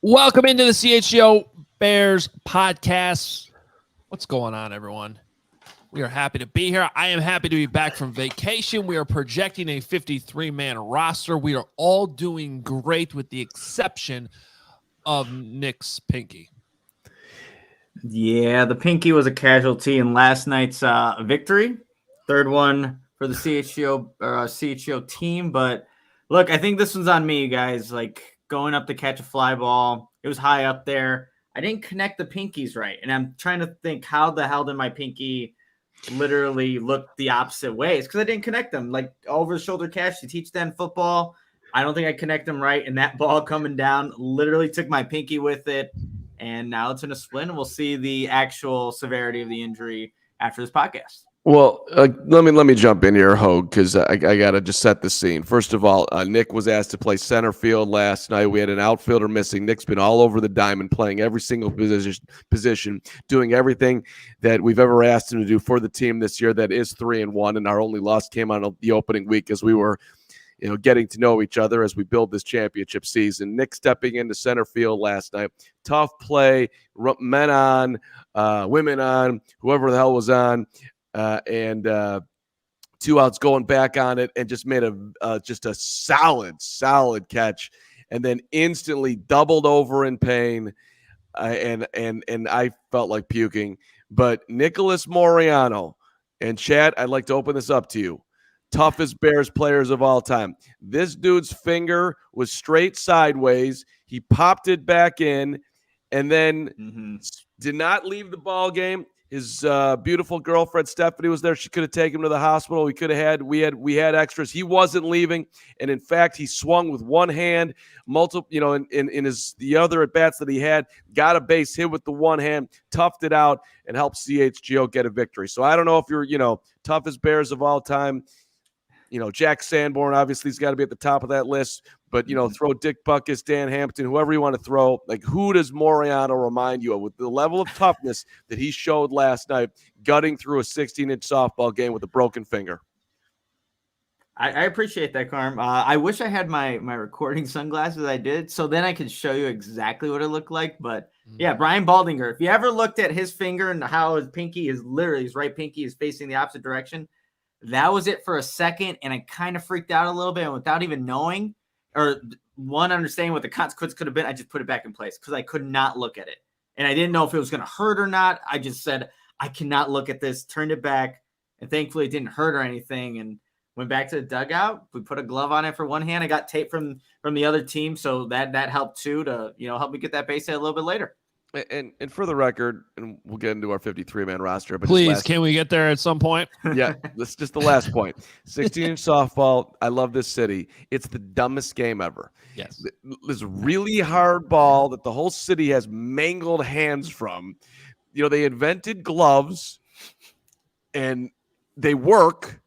Welcome into the CHGO Bears Podcast. What's going on, everyone? We are happy to be here. I am happy to be back from vacation. We are projecting a 53-man roster. We are all doing great with the exception of Nick's pinky. Yeah, the pinky was a casualty in last night's victory. Third one for the CHGO team. But look, I think this one's on me, you guys. Like going up to catch a fly ball. It was high up there. I didn't connect the pinkies right. And I'm trying to think, how the hell did my pinky literally look the opposite ways? Because I didn't connect them. Like over the shoulder catch, you teach that in football. I don't think I connect them right. And that ball coming down literally took my pinky with it. And now it's in a splint, and we'll see the actual severity of the injury after this podcast. Well, let me jump in here, Hoge, because I got to just set the scene. First of all, Nick was asked to play center field last night. We had an outfielder missing. Nick's been all over the diamond, playing every single position, doing everything that we've ever asked him to do for the team this year. That is 3-1, and our only loss came on the opening week as we were getting to know each other as we build this championship season. Nick stepping into center field last night. Tough play, men on, women on, whoever the hell was on, and 2 outs going back on it, and just made just a solid catch, and then instantly doubled over in pain, and I felt like puking. But Nicholas Moreano, and Chad, I'd like to open this up to you. Toughest Bears players of all time. This dude's finger was straight sideways. He popped it back in, and then did not leave the ball game. His beautiful girlfriend Stephanie was there. She could have taken him to the hospital. We had extras. He wasn't leaving, and in fact, he swung with one hand. In the other at bats that he had, got a base hit with the one hand, toughed it out, and helped CHGO get a victory. So I don't know if you're toughest Bears of all time. Jack Sanborn obviously has got to be at the top of that list, but, throw Dick Buckus, Dan Hampton, whoever you want to throw. Like, who does Moreano remind you of with the level of toughness that he showed last night, gutting through a 16-inch softball game with a broken finger? I appreciate that, Carm. I wish I had my recording sunglasses. I did, so then I could show you exactly what it looked like. But, yeah, Brian Baldinger, if you ever looked at his finger and how his pinky is literally, his right pinky is facing the opposite direction, that was it for a second, and I kind of freaked out a little bit, and without even knowing or understanding what the consequence could have been, I just put it back in place because I could not look at it. And I didn't know if it was going to hurt or not. I just said, I cannot look at this, turned it back, and thankfully it didn't hurt or anything, and went back to the dugout. We put a glove on it for one hand. I got tape from the other team, so that helped too to help me get that base hit a little bit later. And for the record, and we'll get into our 53-man roster. But Please, can we get there at some point? Yeah, that's just the last point. 16-inch softball. I love this city. It's the dumbest game ever. Yes. This really hard ball that the whole city has mangled hands from. They invented gloves, and they work.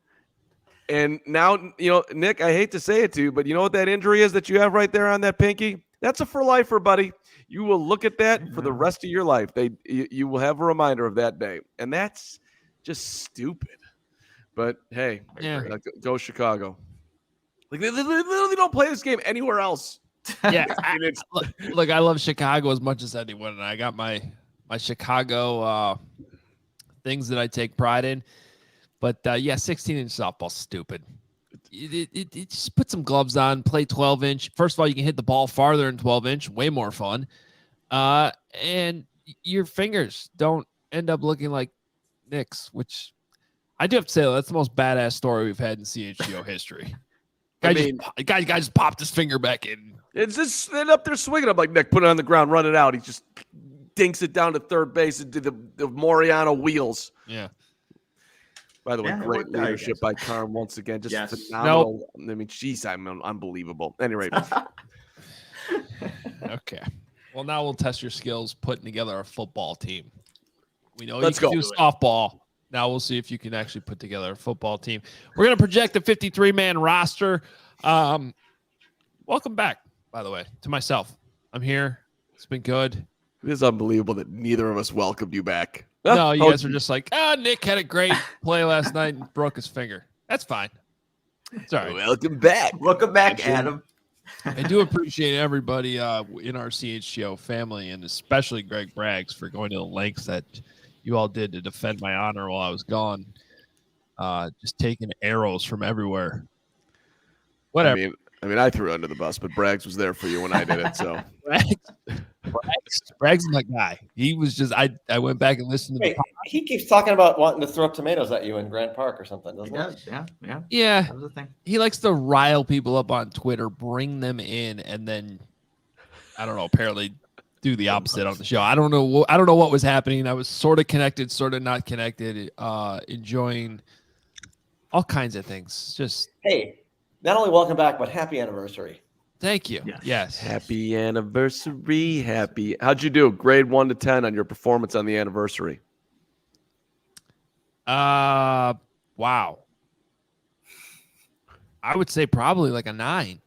And now, Nick, I hate to say it to you, but you know what that injury is that you have right there on that pinky? That's a for lifer, buddy. You will look at that for the rest of your life. You will have a reminder of that day. And that's just stupid. But, hey, go Chicago. Like, they literally don't play this game anywhere else. Yeah. Look, I love Chicago as much as anyone, and I got my Chicago things that I take pride in. But, 16-inch softball's stupid. It just put some gloves on, play 12-inch. First of all, you can hit the ball farther than 12-inch, way more fun. And your fingers don't end up looking like Nick's, which I do have to say, that's the most badass story we've had in CHGO history. Guy just popped his finger back in. It's just up there swinging. I'm like, Nick, put it on the ground, run it out. He just dinks it down to third base into the Moreano wheels. Yeah. By the way, great leadership by Carm once again. Just phenomenal. Nope. I mean, geez, I'm unbelievable. Anyway. Okay. Well, now we'll test your skills putting together a football team. We know Let's you can do softball. Now we'll see if you can actually put together a football team. We're going to project a 53-man roster. Welcome back, by the way, to myself. I'm here. It's been good. It is unbelievable that neither of us welcomed you back. No, you guys were just like, Nick had a great play last night and broke his finger. That's fine. It's all right. Welcome back. Welcome back, Adam. I do appreciate everybody in our CHGO family, and especially Greg Braggs for going to the lengths that you all did to defend my honor while I was gone. Just taking arrows from everywhere. Whatever. I mean, I threw under the bus, but Braggs was there for you when I did it. So Braggs is my guy. He was just I went back and listened to he keeps talking about wanting to throw tomatoes at you in Grant Park or something, doesn't he? Yeah. That was the thing. He likes to rile people up on Twitter, bring them in, and then I don't know, apparently do the opposite on the show. I don't know what was happening. I was sort of connected, sort of not connected, enjoying all kinds of things. Just hey, not only welcome back, but happy anniversary. Thank you. Yes. Happy anniversary. Happy. How'd you do? Grade 1 to 10 on your performance on the anniversary. Wow. I would say probably like a 9.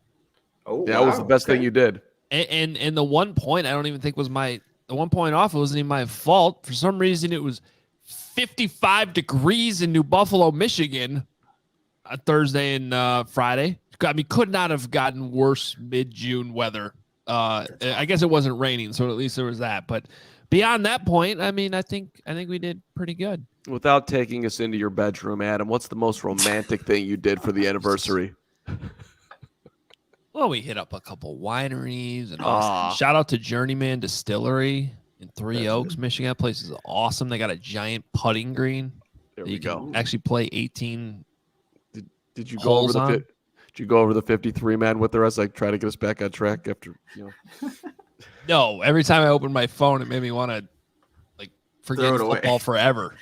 Oh, that was the best thing you did. And the 1 point I don't even think was the 1 point off. It wasn't even my fault. For some reason, it was 55 degrees in New Buffalo, Michigan, on Thursday and Friday. I mean, could not have gotten worse mid-June weather. I guess it wasn't raining, so at least there was that. But beyond that point, I mean, I think we did pretty good. Without taking us into your bedroom, Adam, what's the most romantic thing you did for the anniversary? Well, we hit up a couple wineries and shout out to Journeyman Distillery in Three Oaks, Michigan. That place is awesome. They got a giant putting green. There we go. Actually play 18. Did you go over the? Did you go over the 53 man with the rest? Like try to get us back on track after No, every time I opened my phone, it made me want to like forget football forever.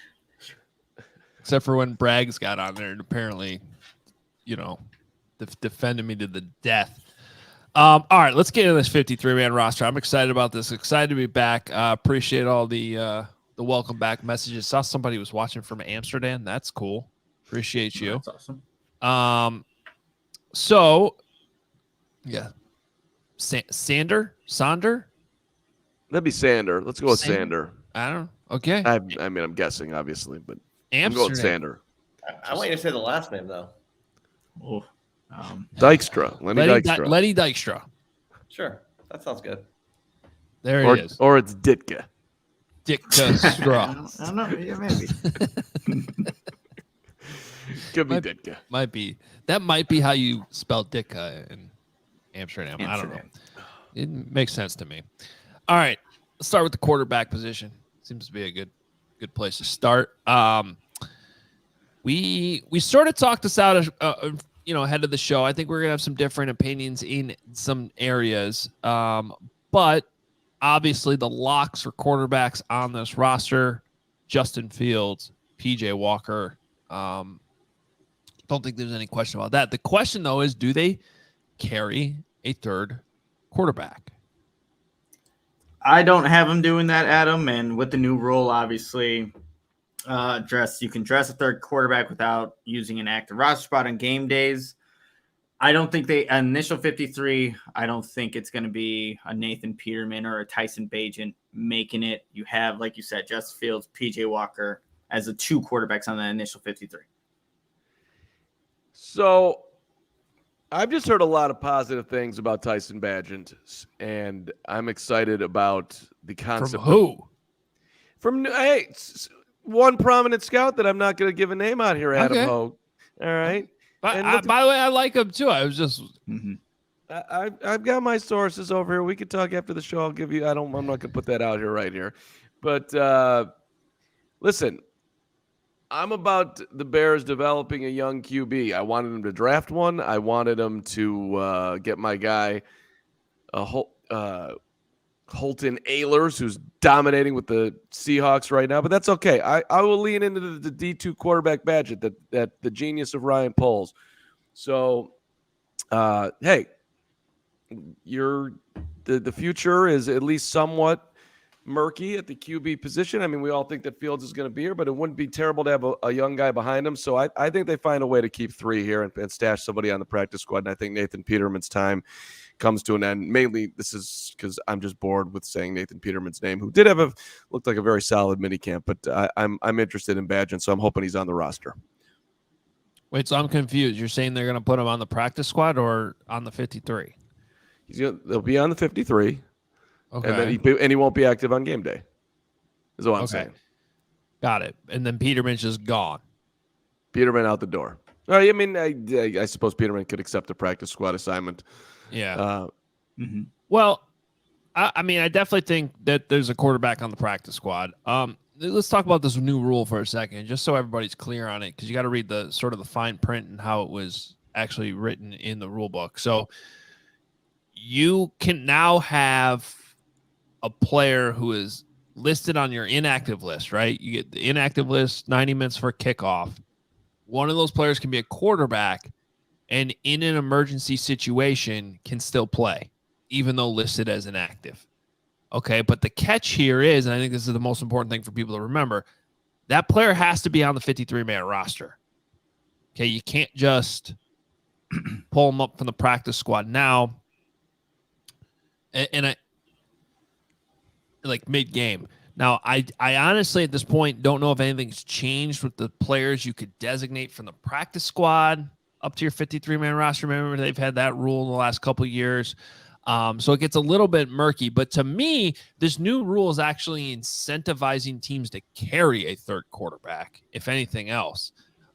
Except for when Braggs got on there and apparently, defended me to the death. All right, let's get into this 53-man roster. I'm excited about this. Excited to be back. Appreciate all the welcome back messages. Saw somebody was watching from Amsterdam. That's cool. Appreciate you. That's awesome. So, yeah. Sander? That'd be Sander. Let's go with Sander. I don't know. Okay. I mean, I'm guessing, obviously, but Amsterdam. I'm going with Sander. I want you to say the last name, though. Oh. Dykstra. Lenny Dykstra. Sure. That sounds good. There it is. Or it's Ditka. Ditka. I don't know. Yeah, maybe. Could be Ditka. Might be. That might be how you spell Ditka in Amsterdam. I don't know. It makes sense to me. All right. Let's start with the quarterback position. Seems to be a good place to start. We sort of talked this out ahead of the show. I think we're going to have some different opinions in some areas. But obviously the locks for quarterbacks on this roster, Justin Fields, PJ Walker. Don't think there's any question about that. The question, though, is do they carry a third quarterback? I don't have them doing that, Adam. And with the new rule, obviously, you can dress a third quarterback without using an active roster spot on game days. I don't think initial 53, I don't think it's going to be a Nathan Peterman or a Tyson Bagent making it. You have, like you said, Justin Fields, PJ Walker as the two quarterbacks on that initial 53. So I've just heard a lot of positive things about Tyson Bagent, and I'm excited about the concept. From who? From one prominent scout that I'm not going to give a name out here, Adam Hoge. All right. By the way, I like him too. I was just. Mm-hmm. I've got my sources over here. We could talk after the show. I'll give you. I'm not going to put that out here right here, but listen. I'm about the Bears developing a young QB. I wanted them to draft one. I wanted them to get my guy, Holton Ahlers, who's dominating with the Seahawks right now. But that's okay. I will lean into the D2 quarterback Badgett, that the genius of Ryan Poles. So, hey, the future is at least somewhat murky at the QB position. I mean, we all think that Fields is going to be here, but it wouldn't be terrible to have a young guy behind him. So I think they find a way to keep three here and stash somebody on the practice squad. And I think Nathan Peterman's time comes to an end. Mainly, this is because I'm just bored with saying Nathan Peterman's name, who did looked like a very solid minicamp. But I'm interested in Bagent, so I'm hoping he's on the roster. Wait, so I'm confused. You're saying they're going to put him on the practice squad or on the 53? They'll be on the 53, Okay. and then he won't be active on game day. Is what I'm saying. Got it. And then Peterman's just gone. Peterman out the door. All right, I mean, I suppose Peterman could accept a practice squad assignment. Yeah. Well, I mean, I definitely think that there's a quarterback on the practice squad. Let's talk about this new rule for a second, just so everybody's clear on it, because you got to read the sort of the fine print and how it was actually written in the rule book. So you can now have a player who is listed on your inactive list, right? You get the inactive list, 90 minutes for kickoff. One of those players can be a quarterback and in an emergency situation can still play, even though listed as inactive. Okay, but the catch here is, and I think this is the most important thing for people to remember, that player has to be on the 53-man roster. Okay, you can't just pull them up from the practice squad now and I like mid-game. Now, I honestly at this point don't know if anything's changed with the players you could designate from the practice squad up to your 53-man roster. Remember, they've had that rule in the last couple of years. So it gets a little bit murky. But to me, this new rule is actually incentivizing teams to carry a third quarterback, if anything else.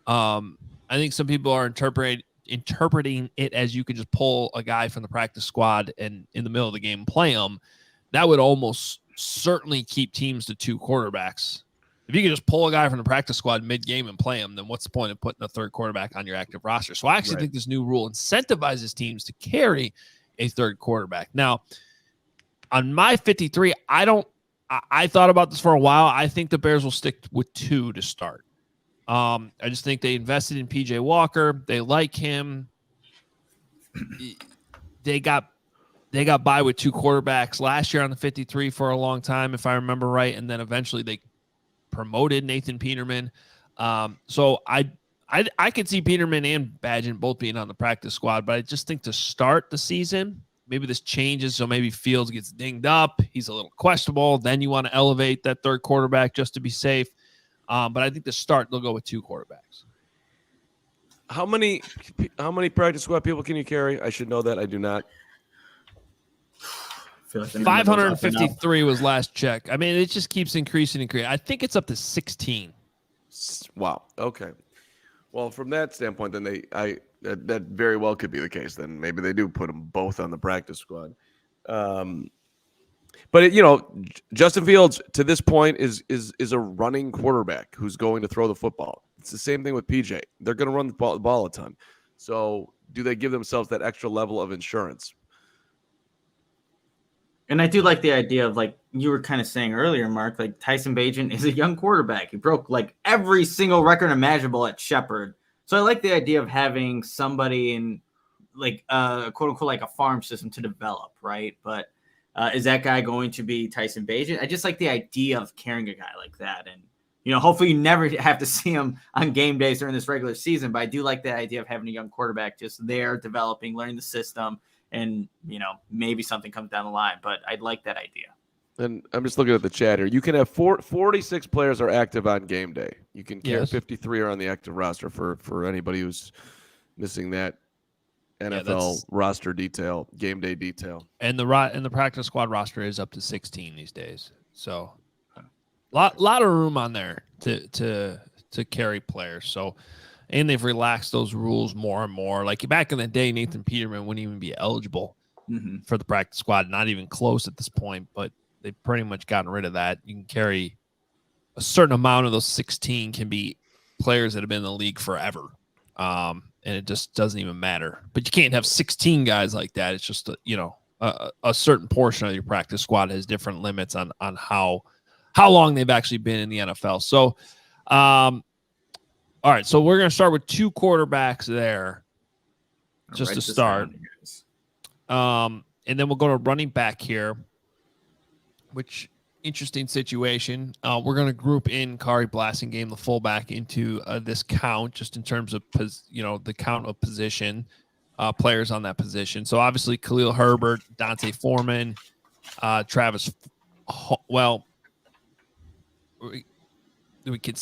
I think some people are interpreting it as you could just pull a guy from the practice squad and in the middle of the game play him. That would almost certainly keep teams to two quarterbacks. If you could just pull a guy from the practice squad mid-game and play him, then what's the point of putting a third quarterback on your active roster? So I actually think this new rule incentivizes teams to carry a third quarterback. Now, on my 53, I thought about this for a while. I think the Bears will stick with two to start. I just think they invested in PJ Walker. They like him. They got by with two quarterbacks last year on the 53 for a long time, if I remember right. And then eventually they promoted Nathan Peterman. So I could see Peterman and Badgett both being on the practice squad, but I just think to start the season, maybe this changes. So maybe Fields gets dinged up. He's a little questionable. Then you want to elevate that third quarterback just to be safe. But I think to start, they'll go with two quarterbacks. How many practice squad people can you carry? I should know that. I do not. Feel like 553 was last check. I mean, it just keeps increasing. I think it's up to 16. Wow. Okay. Well, from that standpoint, then that very well could be the case. Then maybe they do put them both on the practice squad. But Justin Fields to this point is a running quarterback who's going to throw the football. It's the same thing with PJ. They're going to run the ball a ton. So do they give themselves that extra level of insurance? And I do like the idea of, like you were kind of saying earlier, Mark, like Tyson Bagent is a young quarterback. He broke like every single record imaginable at Shepherd. So I like the idea of having somebody in like quote unquote like a farm system to develop, right? But is that guy going to be Tyson Bagent? I just like the idea of carrying a guy like that. And, hopefully you never have to see him on game days during this regular season. But I do like the idea of having a young quarterback just there developing, learning the system. And, maybe something comes down the line, but I'd like that idea. And I'm just looking at the chat here. You can have 46 players are active on game day. You can carry 53 are on the active roster for anybody who's missing that NFL roster detail, game day detail. And the practice squad roster is up to 16 these days. So lot of room on there to carry players. So, and they've relaxed those rules more and more. Like back in the day, Nathan Peterman wouldn't even be eligible for the practice squad, not even close at this point, but they've pretty much gotten rid of that. You can carry a certain amount of those 16 can be players that have been in the league forever. And it just doesn't even matter. But you can't have 16 guys like that. It's just, a certain portion of your practice squad has different limits on how long they've actually been in the NFL. So, all right, so we're going to start with two quarterbacks there just to start. And then we'll go to running back here, which interesting situation. We're going to group in Kari Blasingame, the fullback, into this count just in terms of, the count of position, players on that position. So obviously Khalil Herbert, Dante Foreman, Travis. We could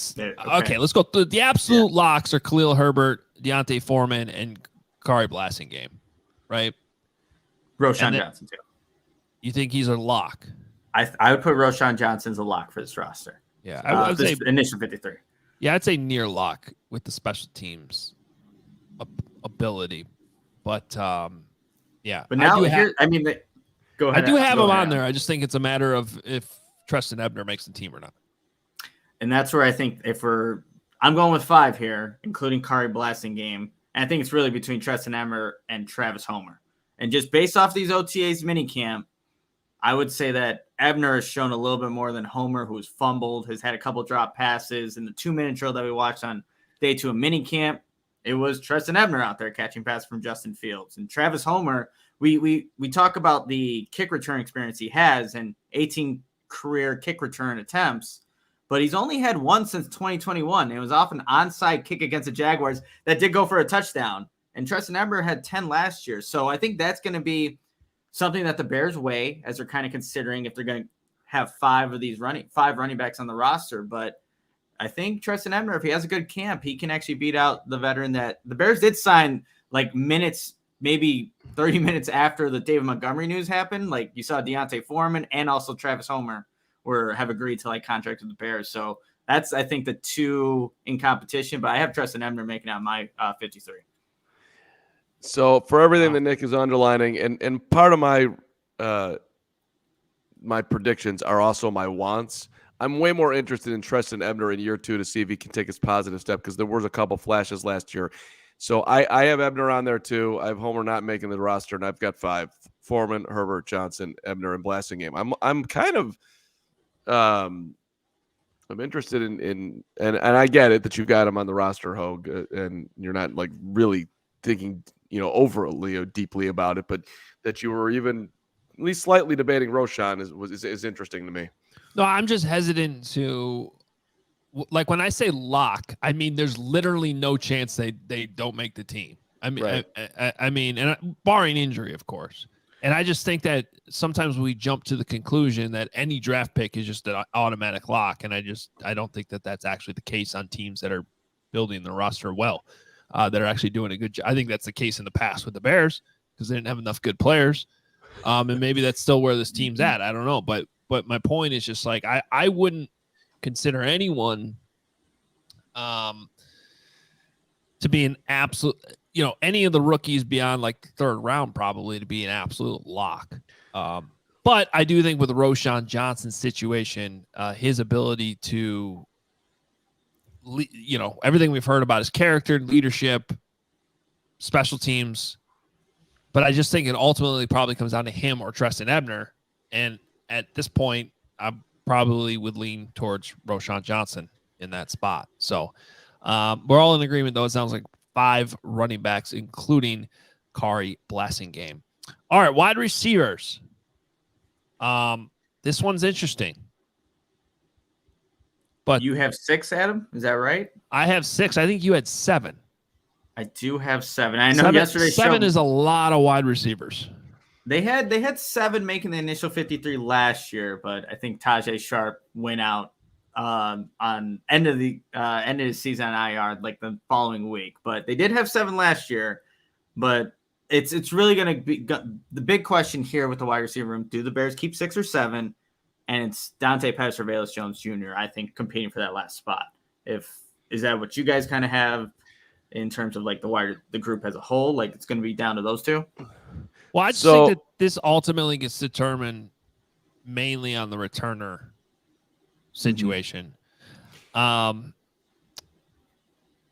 okay. Let's go. The absolute locks are Khalil Herbert, Deontay Foreman, and Kari Blasingame, right? Roshan Johnson too. You think he's a lock? I would put Roshan Johnson as a lock for this roster. Yeah, I would say initial 53. Yeah, I'd say near lock with the special teams ability, but yeah. But now go ahead. I do have him on there. I just think it's a matter of if Treston Ebner makes the team or not. And that's where I think I'm going with 5 here, including Kari Blasingame. And I think it's really between Treston Ebner and Travis Homer. And just based off these OTAs minicamp, I would say that Ebner has shown a little bit more than Homer, who's fumbled, has had a couple drop passes. In the 2-minute drill that we watched on day 2 of minicamp, it was Treston Ebner out there catching passes from Justin Fields. And Travis Homer, we talk about the kick return experience he has and 18 career kick return attempts, but he's only had 1 since 2021. It was off an onside kick against the Jaguars that did go for a touchdown. And Treston Ebner had 10 last year. So I think that's going to be something that the Bears weigh as they're kind of considering if they're going to have 5 running backs on the roster. But I think Treston Ebner, if he has a good camp, he can actually beat out the veteran that the Bears did sign like minutes, maybe 30 minutes after the David Montgomery news happened. Like you saw Deontay Foreman and also Travis Homer have agreed to like contract with the Bears. So that's, I think, the 2 in competition, but I have Treston Ebner making out my 53. So for everything that Nick is underlining, and part of my my predictions are also my wants. I'm way more interested in Treston Ebner in year 2 to see if he can take his positive step, because there was a couple flashes last year. So I have Ebner on there too. I have Homer not making the roster, and I've got 5: Foreman, Herbert, Johnson, Ebner, and Blasingame. I'm kind of I'm interested in and I get it that you got him on the roster, Hoge, and you're not like really thinking overly or deeply about it, but that you were even at least slightly debating Roshan is interesting to me. No, I'm just hesitant to, like, when I say lock, I mean there's literally no chance they don't make the team. I mean, right. I mean, and barring injury, of course. And I just think that sometimes we jump to the conclusion that any draft pick is just an automatic lock, and I don't think that that's actually the case on teams that are building the roster well. That are actually doing a good job. I think that's the case in the past with the Bears because they didn't have enough good players. And maybe that's still where this team's at. I don't know. But my point is just like I wouldn't consider anyone to be an absolute, any of the rookies beyond like the 3rd round probably to be an absolute lock. But I do think with the Roshan Johnson situation, his ability to everything we've heard about his character, leadership, special teams, but I just think it ultimately probably comes down to him or Treston Ebner. And at this point, I probably would lean towards Roshan Johnson in that spot. So we're all in agreement, though. It sounds like 5 running backs, including Kari Blasingame. All right, wide receivers. This one's interesting. But you have 6, Adam? Is that right? I have 6. I think you had 7. I do have 7. I know yesterday 7 is a lot of wide receivers. They had 7 making the initial 53 last year, but I think Tajay Sharp went out on end of the season on IR like the following week. But they did have 7 last year. But it's really going to be the big question here with the wide receiver room. Do the Bears keep 6 or 7? And it's Dante Pettis or Velus Jones Jr., I think, competing for that last spot. Is that what you guys kind of have in terms of like the group as a whole? Like it's going to be down to those 2? Well, I just think that this ultimately gets determined mainly on the returner situation. Mm-hmm.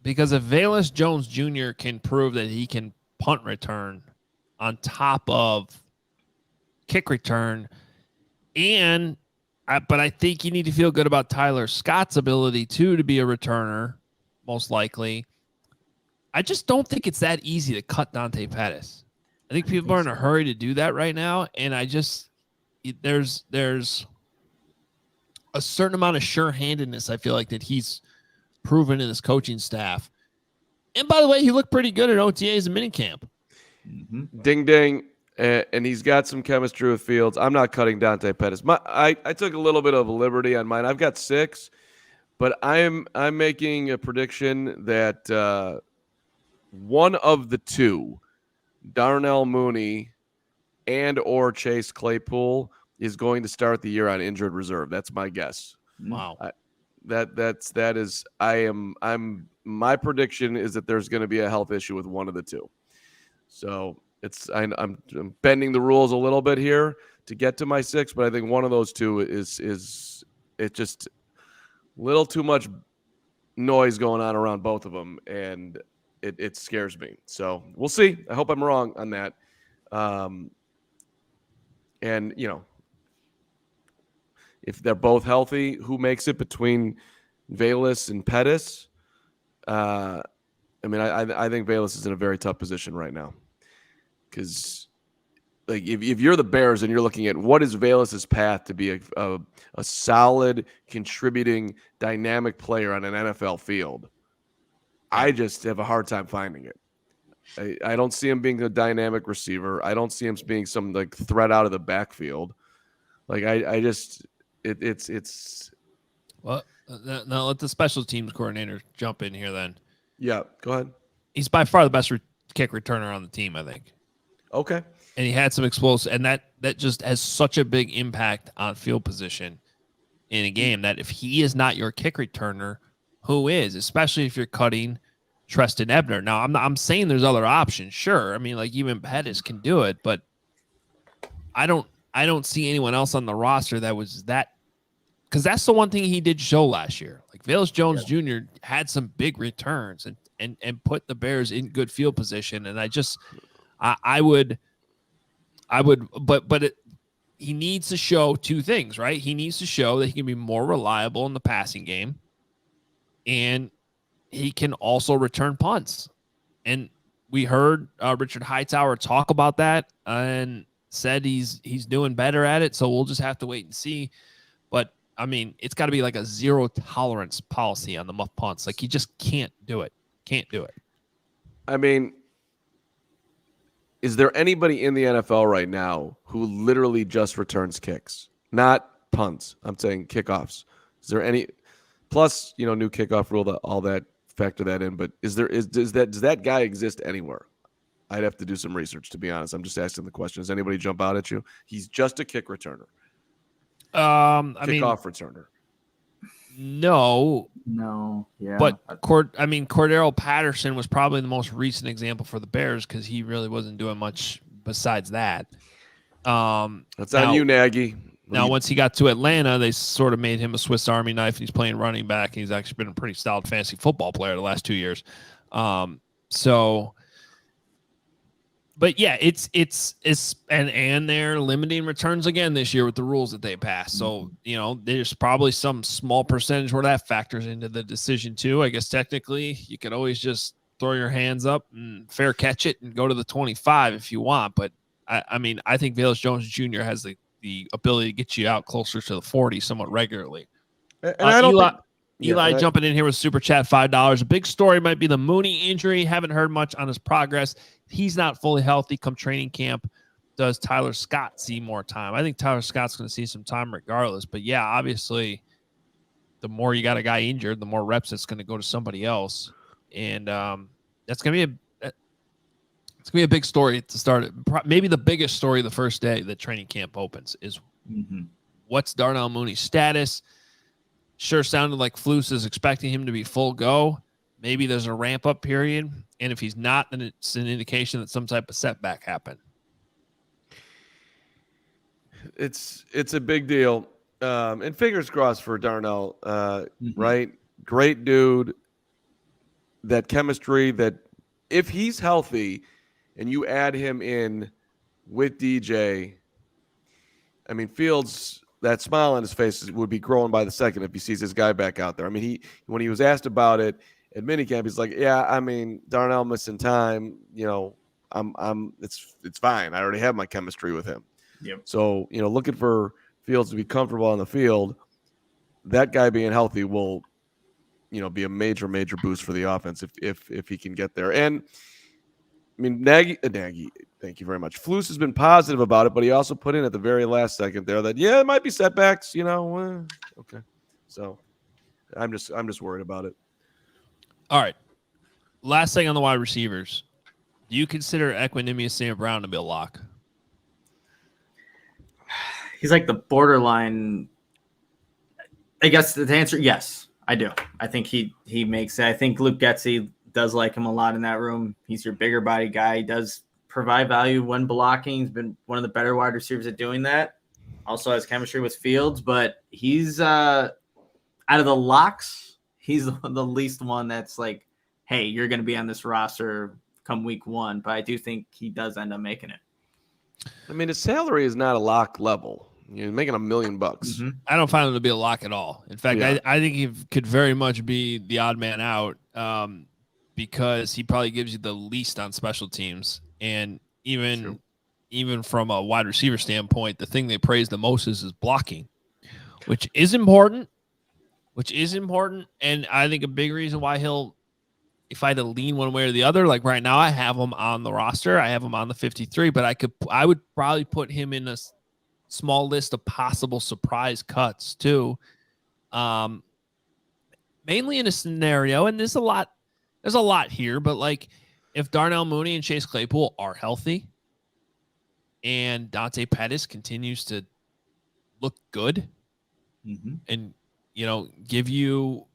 Because if Velus Jones Jr. can prove that he can punt return on top of kick return, but I think you need to feel good about Tyler Scott's ability to be a returner, most likely. I just don't think it's that easy to cut Dante Pettis. I think people are in a hurry to do that right now, and there's a certain amount of sure-handedness I feel like that he's proven in his coaching staff. And by the way, he looked pretty good at OTAs and minicamp. Mm-hmm. Ding ding. And he's got some chemistry with Fields. I'm not cutting Dante Pettis. I took a little bit of a liberty on mine. I've got 6, but I'm making a prediction that one of the 2, Darnell Mooney and or Chase Claypool is going to start the year on injured reserve. That's my guess. Wow. My prediction is that there's going to be a health issue with one of the two. So I'm bending the rules a little bit here to get to my 6, but I think one of those two is it just a little too much noise going on around both of them, and it scares me. So we'll see. I hope I'm wrong on that. And if they're both healthy, who makes it between Velus and Pettis? I think Velus is in a very tough position right now, because if you're the Bears and you're looking at what is Velus's path to be a solid, contributing, dynamic player on an NFL field, I just have a hard time finding it. I don't see him being a dynamic receiver. I don't see him being some threat out of the backfield. It's. Well, now let the special teams coordinator jump in here then. Yeah, go ahead. He's by far the best kick returner on the team, I think. Okay. And he had some explosive, and that just has such a big impact on field position in a game that if he is not your kick returner, who is? Especially if you're cutting Treston Ebner. Now, I'm saying there's other options, sure. I mean, even Pettis can do it, but I don't see anyone else on the roster that was that, because that's the one thing he did show last year. Velus Jones Jr. had some big returns and put the Bears in good field position, and he needs to show two things, right? He needs to show that he can be more reliable in the passing game, and he can also return punts. And we heard Richard Hightower talk about that and said he's doing better at it. So we'll just have to wait and see. But it's got to be a zero tolerance policy on the muff punts. He just can't do it. Can't do it. Is there anybody in the NFL right now who literally just returns kicks, not punts? I'm saying kickoffs. Is there any? Plus, new kickoff rule, all that, factor that in. But does that guy exist anywhere? I'd have to do some research, to be honest. I'm just asking the question. Does anybody jump out at you? He's just a kick returner. Kickoff returner. No. Yeah. But Cordero Patterson was probably the most recent example for the Bears, because he really wasn't doing much besides that. That's on you, Nagy. Now, once he got to Atlanta, they sort of made him a Swiss Army knife, and he's playing running back. And he's actually been a pretty solid fantasy football player the last 2 years. But yeah, it's and they're limiting returns again this year with the rules that they passed. So, there's probably some small percentage where that factors into the decision too. I guess technically you could always just throw your hands up and fair catch it and go to the 25 if you want. But I think Velus Jones Jr. has the ability to get you out closer to the 40 somewhat regularly. And I don't Eli jumping in here with Super Chat, $5. A big story might be the Mooney injury. Haven't heard much on his progress. He's not fully healthy come training camp. Does Tyler Scott see more time? I think Tyler Scott's going to see some time regardless. But yeah, obviously, the more you got a guy injured, the more reps it's going to go to somebody else, and that's going to be a big story to start it. Maybe the biggest story the first day that training camp opens is what's Darnell Mooney's status. Sure sounded like Flus is expecting him to be full go. Maybe there's a ramp-up period, and if he's not, then it's an indication that some type of setback happened. It's a big deal, and fingers crossed for Darnell, right? Great dude. That chemistry, that if he's healthy and you add him in with DJ, Fields, that smile on his face would be growing by the second if he sees his guy back out there. When he was asked about it at minicamp, he's like, "Yeah, Darnell missing time. It's fine. I already have my chemistry with him." Yep. So looking for Fields to be comfortable on the field, that guy being healthy will, be a major boost for the offense if he can get there. And Nagy, thank you very much. Flus has been positive about it, but he also put in at the very last second there that it might be setbacks. Okay. So I'm just worried about it. All right. Last thing on the wide receivers. Do you consider Equanimous St. Brown to be a lock? he's like the borderline. I guess the answer, yes, I do. I think he makes it. I think Luke Getsy does like him a lot in that room. He's your bigger body guy. He does provide value when blocking. He's been one of the better wide receivers at doing that. Also has chemistry with Fields, but he's out of the locks, he's the least one that's like, hey, you're going to be on this roster come week 1. But I do think he does end up making it. I mean, his salary is not a lock level. You're making $1 million. Mm-hmm. I don't find him to be a lock at all. In fact, Yeah. I think he could very much be the odd man out because he probably gives you the least on special teams. And even from a wide receiver standpoint, the thing they praise the most is his blocking, which is important. And I think a big reason why if I had to lean one way or the other, like right now I have him on the roster. I have him on the 53, but I would probably put him in a small list of possible surprise cuts too. Mainly in a scenario, and there's a lot here, but like if Darnell Mooney and Chase Claypool are healthy and Dante Pettis continues to look good and, give you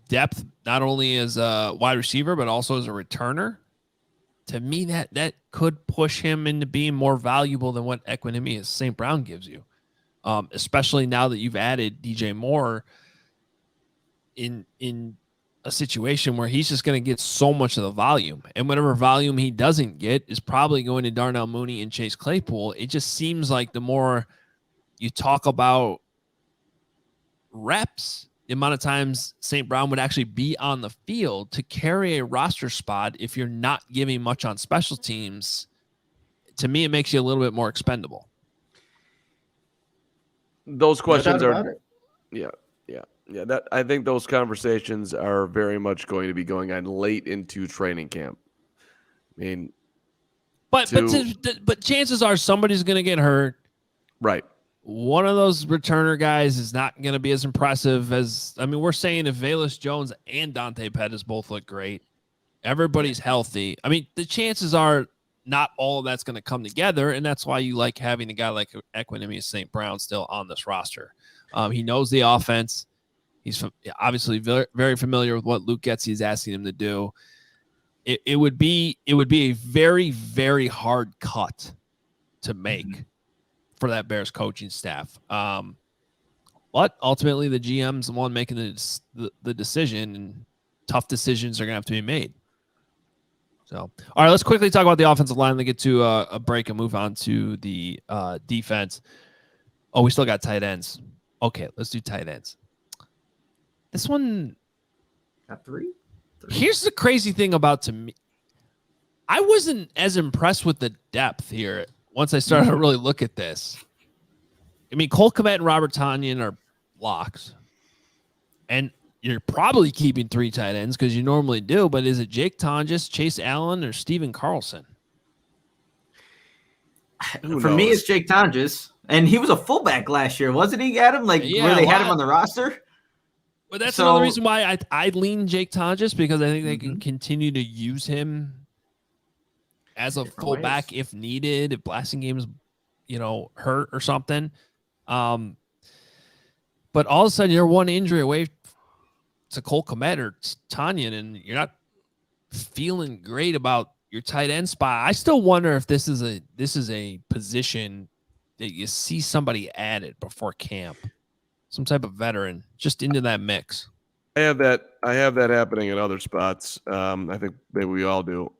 depth, not only as a wide receiver, but also as a returner, to me, that could push him into being more valuable than what Equanimous St. Brown gives you, especially now that you've added DJ Moore in a situation where he's just going to get so much of the volume. And whatever volume he doesn't get is probably going to Darnell Mooney and Chase Claypool. It just seems like the more you talk about reps, the amount of times St. Brown would actually be on the field to carry a roster spot if you're not giving much on special teams. To me, it makes you a little bit more expendable. Those questions are, it. yeah. That I think those conversations are very much going to be going on late into training camp. I mean, but chances are somebody's going to get hurt. Right. One of those returner guys is not going to be as impressive as, we're saying if Velus Jones and Dante Pettis both look great, everybody's healthy. The chances are not all of that's going to come together, and that's why you like having a guy like Equanimous St. Brown still on this roster. He knows the offense. He's obviously very, very familiar with what Luke Getsy is asking him to do. It would be a very, very hard cut to make for that Bears coaching staff. But ultimately the GM's the one making the decision, and tough decisions are going to have to be made. So, all right, let's quickly talk about the offensive line. Then get to a break and move on to the defense. Oh, we still got tight ends. Okay, let's do tight ends. This one got three. Here's the crazy thing about to me. I wasn't as impressed with the depth here once I started to really look at this. Cole Kmet and Robert Tonyan are locks. And you're probably keeping 3 tight ends because you normally do, but is it Jake Tonjes, Chase Allen, or Steven Carlson? For me, it's Jake Tonjes. And he was a fullback last year, wasn't he, Adam? Where they had him on the roster? But that's another reason why I lean Jake Tonjes, because I think they can continue to use him as a fullback if needed, if Blasting Game's, hurt or something. But all of a sudden, you're one injury away to Cole Kmet or Tonyan, and you're not feeling great about your tight end spot. I still wonder if this is a position that you see somebody added before camp, some type of veteran just into that mix. I have that happening in other spots. I think maybe we all do.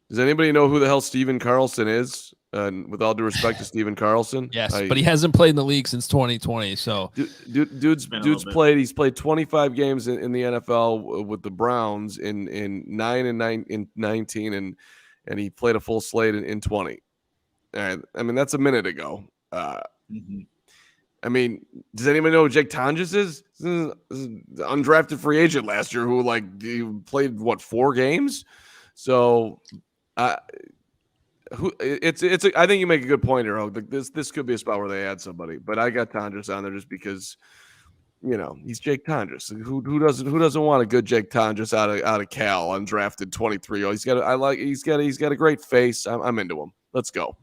Does anybody know who the hell Steven Carlson is? With all due respect to Steven Carlson. Yes, but he hasn't played in the league since 2020. So dude's played. He's played 25 games in the NFL with the Browns in 9 and 19, and he played a full slate in 20. That's a minute ago. Does anybody know who Jake Tonjes is? This is an undrafted free agent last year who he played 4 games. So I think you make a good point here, Hoge. This could be a spot where they add somebody, but I got Tonjes on there just because he's Jake Tonjes. Who doesn't want a good Jake Tonjes out of Cal, undrafted 23. He's got a great face. I'm into him. Let's go.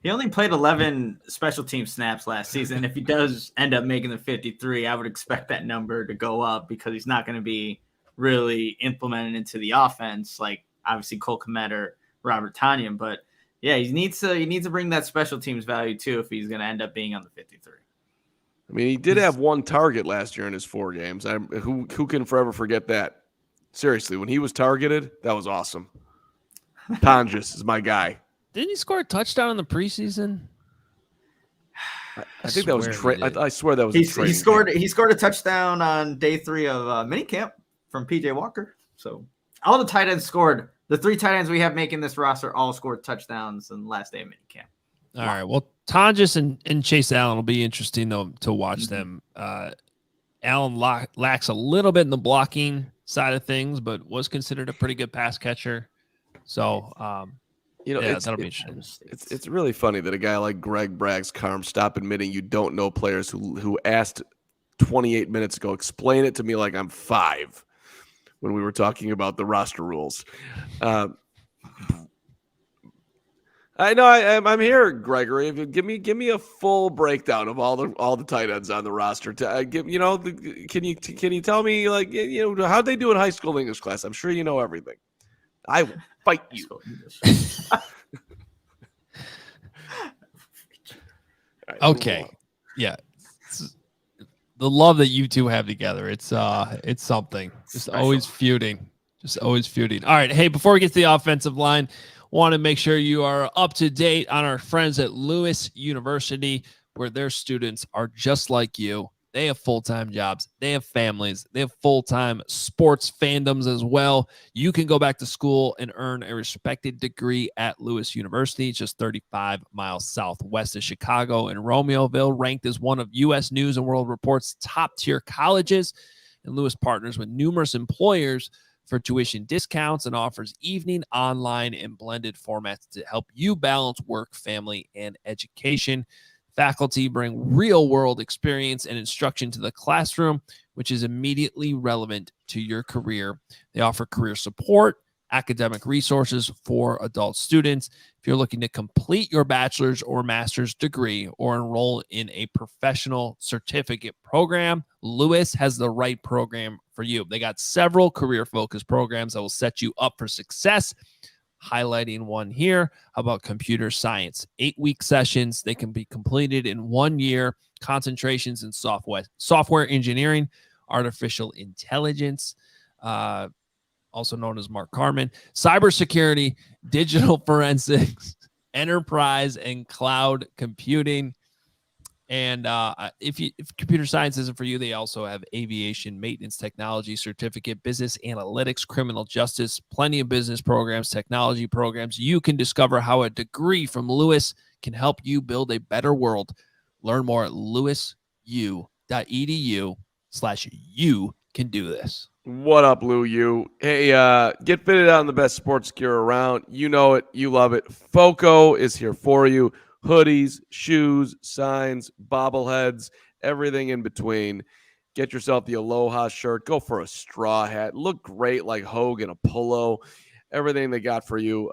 He only played 11 special team snaps last season. If he does end up making the 53, I would expect that number to go up because he's not going to be really implemented into the offense like obviously Cole Kmet or Robert Tonyan. But yeah, he needs to bring that special teams value too if he's going to end up being on the 53. I mean, he did have one target last year in his 4 games. Who can forever forget that? Seriously, when he was targeted, that was awesome. Tonjes is my guy. Didn't he score a touchdown in the preseason? I think that was I swear that was he scored a touchdown on day 3 of minicamp from PJ Walker. So all the tight ends scored. The 3 tight ends we have making this roster all scored touchdowns in the last day of minicamp. All right. Well, Tonjes and Chase Allen will be interesting to watch them. Allen lacks a little bit in the blocking side of things, but was considered a pretty good pass catcher. So, that'll be interesting. It's really funny that a guy like Greg Braggs, Carm, stop admitting you don't know players who asked 28 minutes ago, explain it to me like I'm 5 when we were talking about the roster rules. I know I'm here, Gregory. Give me a full breakdown of all the tight ends on the roster. Can you tell me how'd they do in high school English class? I'm sure you know everything. I will fight you. Okay, yeah. The love that you two have together, it's something. Just always feuding. All right, hey, before we get to the offensive line, want to make sure you are up to date on our friends at Lewis University, where their students are just like you. They have full-time jobs. They have families. They have full-time sports fandoms as well. You can go back to school and earn a respected degree at Lewis University, just 35 miles southwest of Chicago in Romeoville, ranked as one of U.S. News and World Report's top-tier colleges. And Lewis partners with numerous employers for tuition discounts and offers evening, online, and blended formats to help you balance work, family, and education. Faculty bring real-world experience and instruction to the classroom, which is immediately relevant to your career. They offer career support, academic resources for adult students. If you're looking to complete your bachelor's or master's degree or enroll in a professional certificate program, Lewis has the right program for you. They got several career-focused programs that will set you up for success. Highlighting one here. How about computer science? 8-week sessions. They can be completed in 1 year. Concentrations in software engineering, artificial intelligence, also known as Mark Carman, cybersecurity, digital forensics, enterprise, and cloud computing. And if computer science isn't for you, they also have aviation, maintenance technology, certificate, business analytics, criminal justice, plenty of business programs, technology programs. You can discover how a degree from Lewis can help you build a better world. Learn more at lewisu.edu/you can do this. What up, Lou U? Hey, get fitted out in the best sports gear around. You know it. You love it. FOCO is here for you. Hoodies, shoes, signs, bobbleheads, everything in between. Get yourself the Aloha shirt. Go for a straw hat. Look great like Hoge in a polo. Everything they got for you.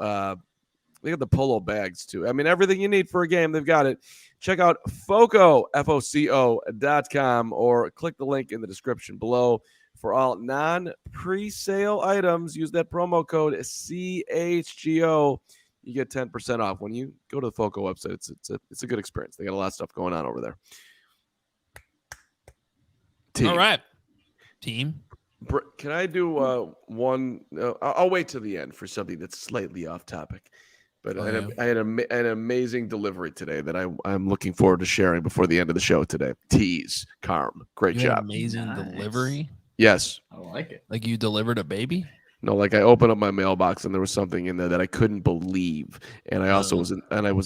They got the polo bags, too. I mean, everything you need for a game, they've got it. Check out FOCO, FOCO.com, or click the link in the description below. For all non-presale items, use that promo code CHGO. You get 10% off when you go to the FOCO website. It's a good experience. They got a lot of stuff going on over there. Team. All right, team. Can I do one? I'll wait till the end for something that's slightly off topic. But I had an amazing delivery today that I'm looking forward to sharing before the end of the show today. Tease, Carm, great job. Amazing delivery. Yes, I like it. Like you delivered a baby. No, like I opened up my mailbox and there was something in there that I couldn't believe, and I also was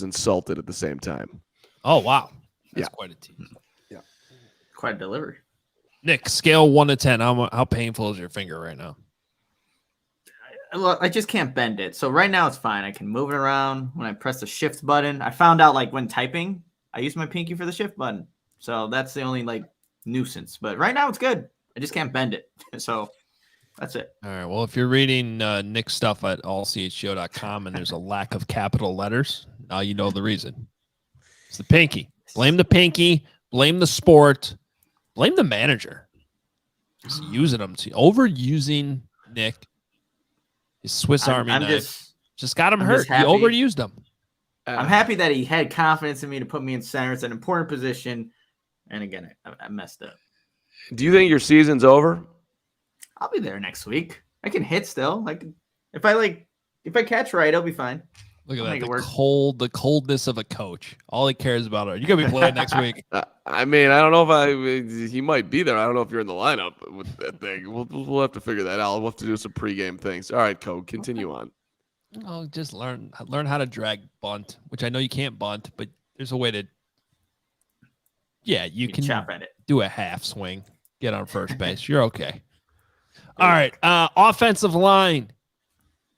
insulted at the same time. Oh wow, that's quite a tease. Yeah, quite a delivery. Nick, scale 1 to 10. How painful is your finger right now? I just can't bend it. So right now it's fine. I can move it around when I press the shift button. I found out like when typing, I use my pinky for the shift button. So that's the only like nuisance. But right now it's good. I just can't bend it. So that's it. All right. Well, if you're reading Nick's stuff at allchgo.com and there's a lack of capital letters, now you know the reason. It's the pinky. Blame the pinky. Blame the sport. Blame the manager. Just using them. Overusing Nick. His Swiss Army knife. Just got him hurt. He overused them. I'm happy that he had confidence in me to put me in center. It's an important position. And again, I messed up. Do you think your season's over? I'll be there next week. I can hit still. Like if I catch right, I'll be fine. Look at that. The coldness of a coach. All he cares about are you gonna be playing next week. I mean, I don't know if he might be there. I don't know if you're in the lineup with that thing. We'll have to figure that out. We'll have to do some pregame things. All right, Code, continue on. Oh, just learn how to drag bunt, which I know you can't bunt, but there's a way to. Yeah, you can chop at it. Do a half swing, get on first base. You're okay. All right, offensive line.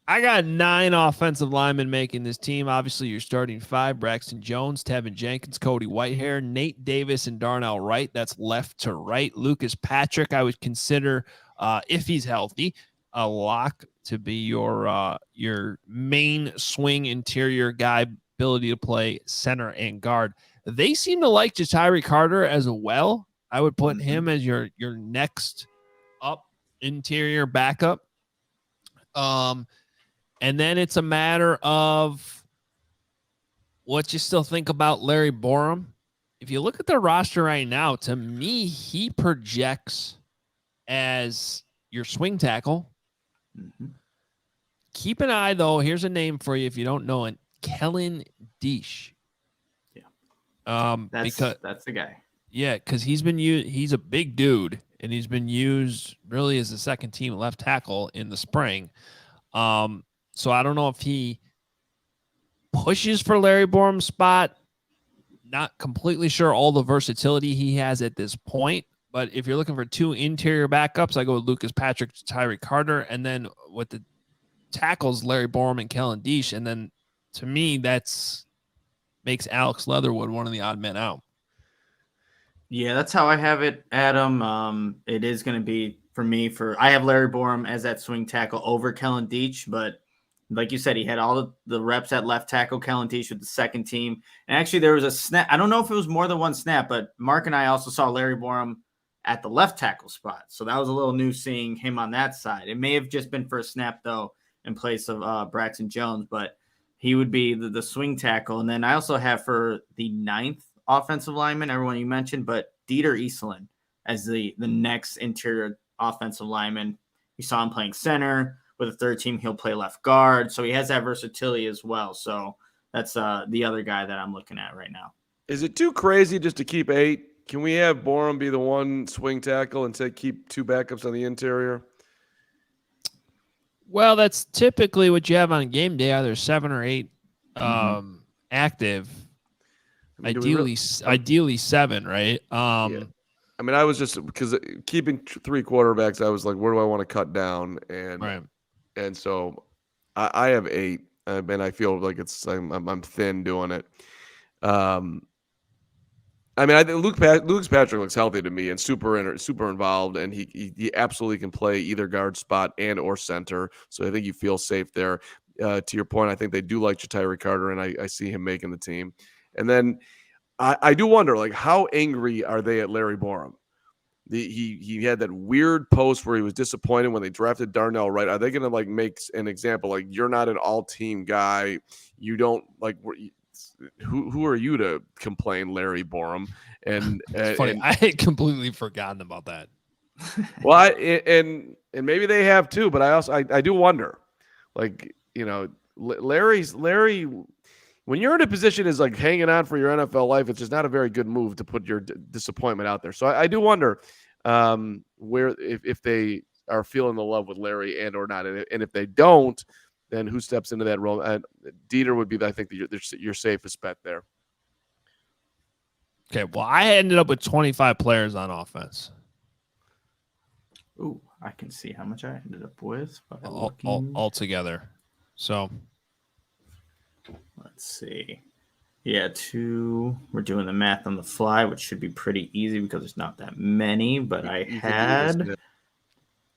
I got 9 offensive linemen making this team. Obviously, you're starting 5: Braxton Jones, Tevin Jenkins, Cody Whitehair, Nate Davis, and Darnell Wright. That's left to right. Lucas Patrick, I would consider, if he's healthy, a lock to be your main swing interior guy, ability to play center and guard. They seem to like Ja'Tyre Carter as well. I would put him as your next up interior backup. And then it's a matter of what you still think about Larry Borum. If you look at the roster right now, to me, he projects as your swing tackle. Mm-hmm. Keep an eye, though. Here's a name for you if you don't know it. Kellen Diesch. Yeah. That's the guy. Yeah, because he's been used. He's a big dude, and he's been used really as a second team left tackle in the spring. So I don't know if he pushes for Larry Borum's spot. Not completely sure all the versatility he has at this point. But if you're looking for 2 interior backups, I go with Lucas Patrick, Tyree Carter, and then with the tackles, Larry Borum and Kellen Diesch. And then to me, makes Alex Leatherwood one of the odd men out. Yeah, that's how I have it, Adam. It is going to be for me. I have Larry Borum as that swing tackle over Kellen Diesch, but like you said, he had all the reps at left tackle. Kellen Diesch with the second team, and actually there was a snap. I don't know if it was more than one snap, but Mark and I also saw Larry Borum at the left tackle spot, so that was a little new seeing him on that side. It may have just been for a snap though, in place of Braxton Jones, but he would be the swing tackle. And then I also have for the 9th offensive lineman, everyone you mentioned, but Dieter Eastland as the next interior offensive lineman. We saw him playing center. With a third team, he'll play left guard. So he has that versatility as well. So that's the other guy that I'm looking at right now. Is it too crazy just to keep 8? Can we have Borum be the one swing tackle and keep 2 backups on the interior? Well, that's typically what you have on game day, either 7 or 8 active. I mean, ideally 7, right? Yeah. I mean, I was just because keeping 3 quarterbacks, I was like, where do I want to cut down? And so I have 8, and I feel like I'm thin doing it. I mean, I think Lucas Patrick looks healthy to me and super involved, and he absolutely can play either guard spot and or center. So I think you feel safe there. To your point, I think they do like Ja'Tyre Carter, and I see him making the team. And then I do wonder, like, how angry are they at Larry Borum? He had that weird post where he was disappointed when they drafted Darnell Wright. Are they going to like make an example? Like, you're not an all-team guy. You don't like who are you to complain, Larry Borum? And it's funny. I had completely forgotten about that. Well, and maybe they have too, but I do wonder, like, you know, Larry. When you're in a position is like hanging on for your NFL life, it's just not a very good move to put your disappointment out there. So I do wonder where if they are feeling the love with Larry and or not, and if they don't, then who steps into that role? And Dieter would be, I think, your safest bet there. Okay, well, I ended up with 25 players on offense. Ooh, I can see how much I ended up with all together. So. Let's see. Yeah, 2. We're doing the math on the fly, which should be pretty easy because there's not that many. But I had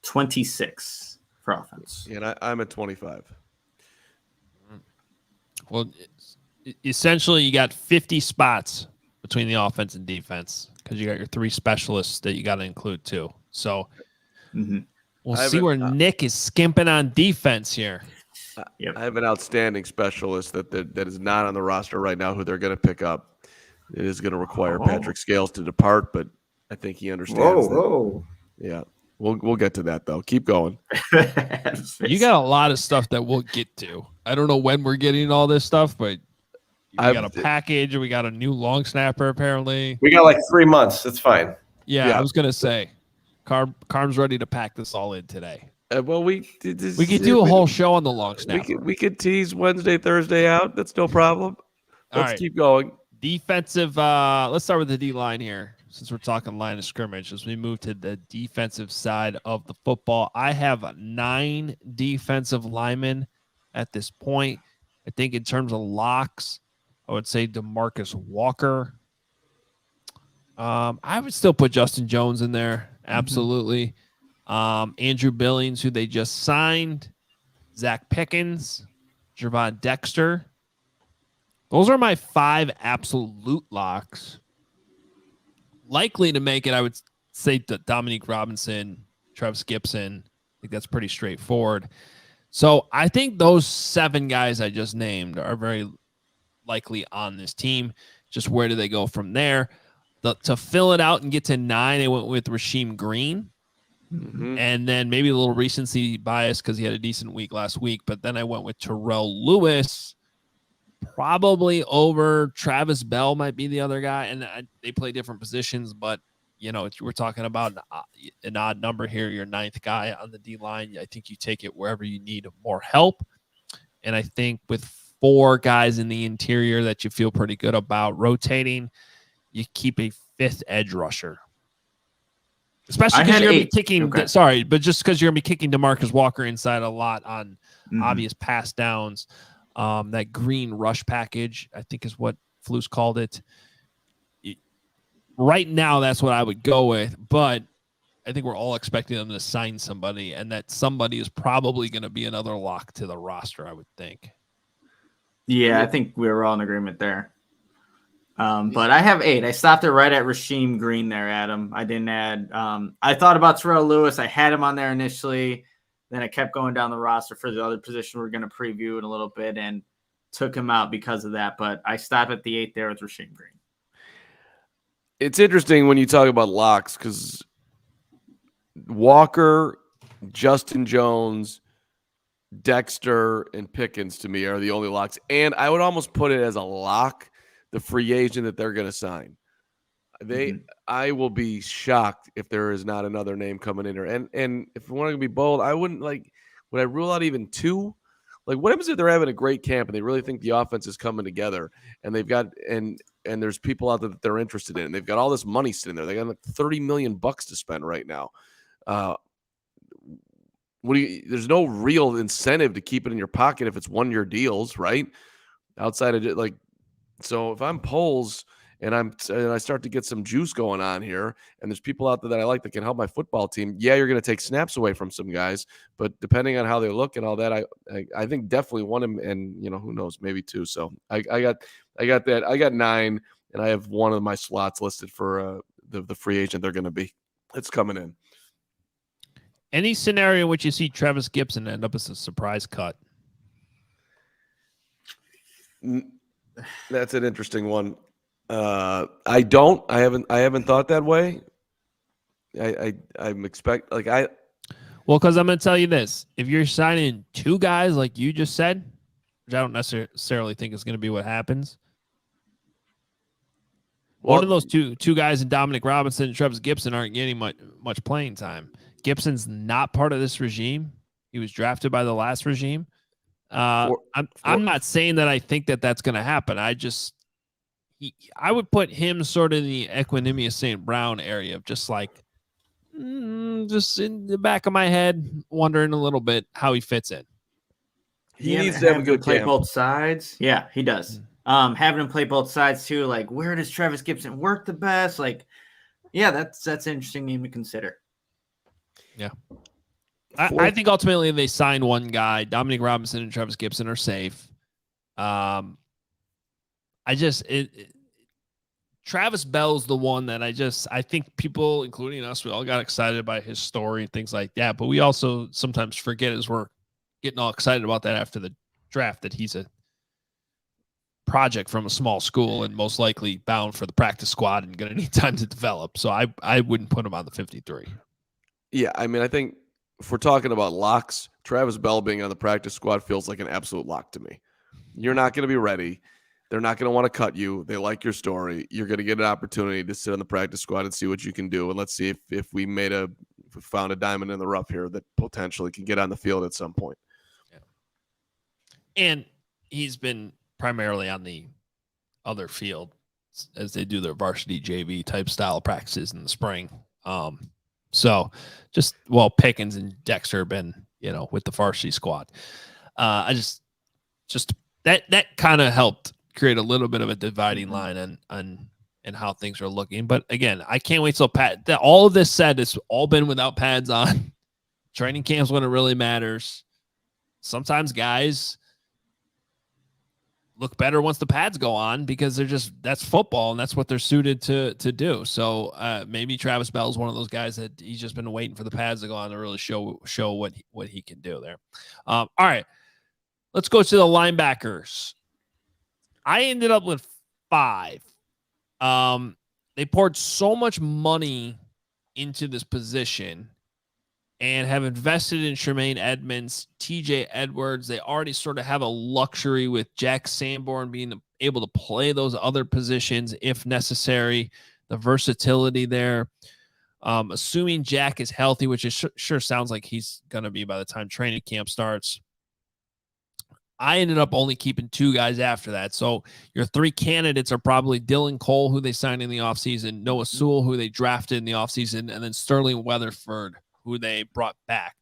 26 for offense. Yeah, and I'm at 25. Well, essentially you got 50 spots between the offense and defense because you got your 3 specialists that you got to include too. So we'll see where Nick is skimping on defense here. I have an outstanding specialist that is not on the roster right now who they're going to pick up. It is going to require Patrick Scales to depart, but I think he understands. Whoa. Yeah. We'll get to that though. Keep going. You got a lot of stuff that we'll get to. I don't know when we're getting all this stuff, but we got a package. We got a new long snapper apparently. We got like 3 months. It's fine. Yeah. I was gonna say, Carm's ready to pack this all in today. Well, we could do a whole show on the long snapper. We could tease Wednesday, Thursday out. That's no problem. Let's keep going. Defensive. Let's start with the D line here. Since we're talking line of scrimmage, as we move to the defensive side of the football, I have 9 defensive linemen at this point. I think in terms of locks, I would say DeMarcus Walker. I would still put Justin Jones in there. Absolutely. Andrew Billings, who they just signed. Zach Pickens. Jervon Dexter. Those are my 5 absolute locks. Likely to make it, I would say Dominique Robinson, Travis Gibson. I think that's pretty straightforward. So I think those 7 guys I just named are very likely on this team. Just where do they go from there? To fill it out and get to 9, I went with Rasheem Green. And then maybe a little recency bias because he had a decent week last week. But then I went with Terrell Lewis. Probably over Travis Bell might be the other guy, and they play different positions, but we're talking about an odd number here. Your 9th guy on the D line. I think you take it wherever you need more help, and I think with 4 guys in the interior that you feel pretty good about rotating, you keep a 5th edge rusher, especially because you're going to be kicking. Okay. Sorry, but just because you're going to be kicking DeMarcus Walker inside a lot on obvious pass downs. That green rush package, I think is what Flus called it. Right now, that's what I would go with, but I think we're all expecting them to sign somebody, and that somebody is probably going to be another lock to the roster, I would think. Yeah, I think we were all in agreement there. But I have 8. I stopped it right at Rasheem Green there, Adam. I didn't add. I thought about Terrell Lewis. I had him on there initially. Then I kept going down the roster for the other position we're going to preview in a little bit and took him out because of that. But I stopped at the 8 there with Rasheem Green. It's interesting when you talk about locks because Walker, Justin Jones, Dexter, and Pickens to me are the only locks. And I would almost put it as a lock, the free agent that they're going to sign. I will be shocked if there is not another name coming in here. And if we want to be bold, I wouldn't would I rule out even 2? Like, what happens if they're having a great camp and they really think the offense is coming together and they've got and there's people out there that they're interested in and they've got all this money sitting there. They got like $30 million to spend right now. There's no real incentive to keep it in your pocket if it's 1-year deals, right? Outside of it, so if I'm Poles and I start to get some juice going on here, and there's people out there that I like that can help my football team. Yeah, you're going to take snaps away from some guys, but depending on how they look and all that, I think definitely one of them, and who knows, maybe 2. So I got that. I got 9, and I have one of my slots listed for the free agent they're going to be. It's coming in. Any scenario in which you see Travis Gibson end up as a surprise cut? That's an interesting one. I don't. I haven't thought that way. I'm expect Well, because I'm going to tell you this: if you're signing 2 guys like you just said, which I don't necessarily think is going to be what happens. One of those two guys, in Dominic Robinson and Travis Gibson, aren't getting much playing time. Gibson's not part of this regime. He was drafted by the last regime. I'm not saying that I think that that's going to happen. I would put him sort of in the Equanimous St. Brown area of just just in the back of my head, wondering a little bit how he fits in. He needs to have a good play camp. Both sides. Yeah, he does. Having him play both sides too. Like, where does Travis Gibson work the best? Yeah, that's an interesting name to consider. Yeah. I think ultimately they signed one guy. Dominic Robinson and Travis Gibson are safe. Travis Bell's the one that I think people, including us, we all got excited by his story and things like that. But we also sometimes forget as we're getting all excited about that after the draft that he's a project from a small school and most likely bound for the practice squad and going to need time to develop. So I wouldn't put him on the 53. Yeah, I mean, I think if we're talking about locks, Travis Bell being on the practice squad feels like an absolute lock to me. You're not going to be ready. They're not going to want to cut you. They like your story. You're going to get an opportunity to sit on the practice squad and see what you can do. And let's see if we found a diamond in the rough here that potentially can get on the field at some point. Yeah. And he's been primarily on the other field as they do their varsity JV type style practices in the spring. So just, Pickens and Dexter have been, with the varsity squad. I just that kind of helped create a little bit of a dividing line on how things are looking. But again, I can't wait till all of this said, it's all been without pads on. Training camp's when it really matters. Sometimes guys look better once the pads go on because that's football and that's what they're suited to do. So maybe Travis Bell's one of those guys that he's just been waiting for the pads to go on to really show what he can do there. All right, let's go to the linebackers. I ended up with 5. They poured so much money into this position and have invested in Tremaine Edmonds, TJ Edwards. They already sort of have a luxury with Jack Sanborn being able to play those other positions if necessary. The versatility there. Assuming Jack is healthy, which is sure sounds like he's going to be by the time training camp starts. I ended up only keeping 2 guys after that. So your 3 candidates are probably Dylan Cole, who they signed in the offseason, Noah Sewell, who they drafted in the offseason, and then Sterling Weatherford, who they brought back.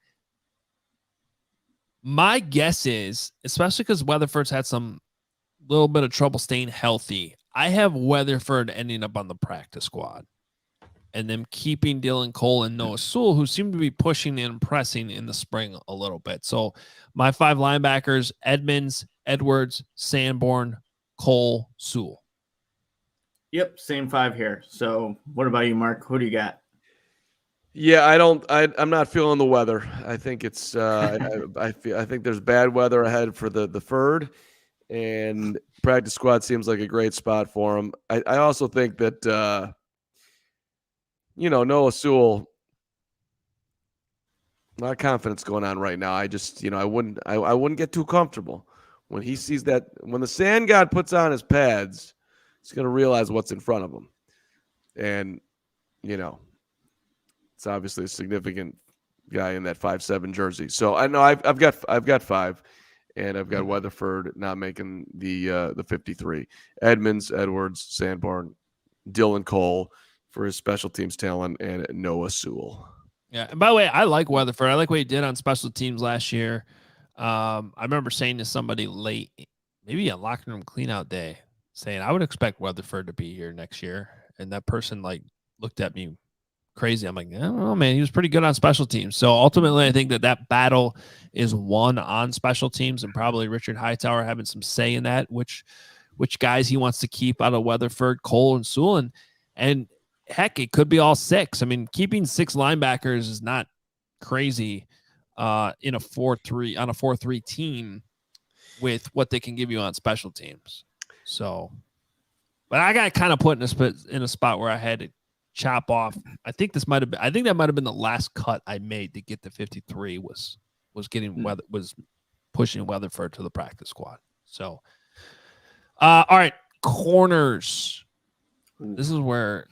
My guess is, especially because Weatherford's had some little bit of trouble staying healthy, I have Weatherford ending up on the practice squad and then keeping Dylan Cole and Noah Sewell, who seem to be pushing and pressing in the spring a little bit. So my 5 linebackers: Edmonds, Edwards, Sanborn, Cole, Sewell. Yep, same 5 here. So what about you, Mark? Who do you got? Yeah, I'm not feeling the weather. I think it's I think there's bad weather ahead for the Ferd, and practice squad seems like a great spot for him. I also think that Noah Sewell, a lot of confidence going on right now. I just I wouldn't get too comfortable when he sees that when the sand god puts on his pads, he's going to realize what's in front of him, and it's obviously a significant guy in that 5'7" jersey. So I know I've got 5, and I've got Weatherford not making the 53. Edmonds, Edwards, Sanborn, Dylan Cole for his special teams talent, and Noah Sewell. Yeah. And by the way, I like Weatherford. I like what he did on special teams last year. I remember saying to somebody late, maybe a locker room cleanout day, saying I would expect Weatherford to be here next year. And that person looked at me crazy. I'm like, I don't know, man. He was pretty good on special teams. So ultimately, I think that battle is won on special teams, and probably Richard Hightower having some say in that, which guys he wants to keep out of Weatherford, Cole, and Sewell. And heck, it could be all 6. I mean, keeping 6 linebackers is not crazy in a 4-3 on a 4-3 team with what they can give you on special teams. So, but I got kind of put in a spot where I had to chop off. I think that might have been the last cut I made to get the 53 was pushing Weatherford to the practice squad. So, all right, corners. This is where,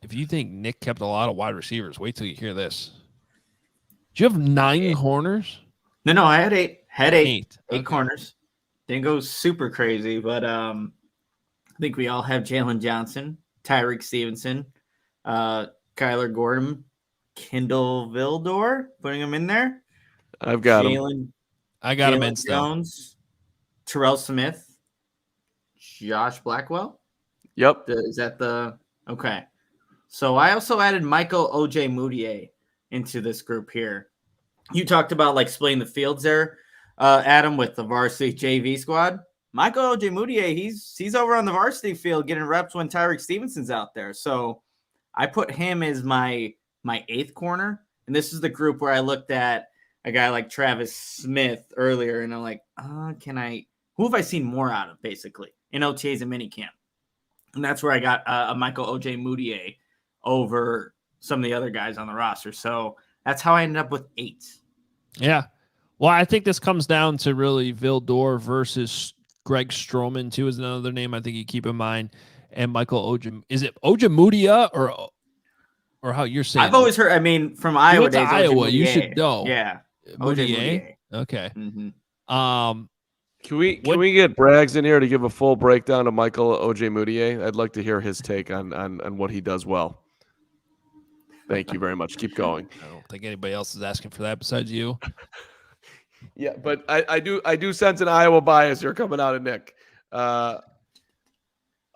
if you think Nick kept a lot of wide receivers, wait till you hear this. Do you have 9 corners? No, I had 8. Had 8 Okay. corners. Didn't go super crazy, but I think we all have Jalen Johnson, Tyreek Stevenson, Kyler Gordon, Kindle Vildor, putting him in there. I've got him. I got him in still. Jones, Terrell Smith, Josh Blackwell. Yep. Is that the okay? So I also added Michael O.J. Moutier into this group here. You talked about splitting the fields there, Adam, with the varsity JV squad. Michael Ojemudia, he's over on the varsity field getting reps when Tyreek Stevenson's out there. So I put him as my 8th corner. And this is the group where I looked at a guy like Travis Smith earlier, and I'm like, who have I seen more out of, basically, in OTAs and minicamp? And that's where I got a Michael Ojemudia over some of the other guys on the roster. So that's how I ended up with 8. Yeah. Well, I think this comes down to really Vildor versus Greg Stroman, too, is another name I think you keep in mind. And Michael Is it Ojemudia or how you're saying? I've always heard, from Iowa days. Iowa, you should know. Yeah. Ojemudia. Okay. Mm-hmm. Can we get Braggs in here to give a full breakdown of Michael Ojemudia? I'd like to hear his take on what he does well. Thank you very much. Keep going. I don't think anybody else is asking for that besides you. Yeah, but I do sense an Iowa bias here coming out of Nick.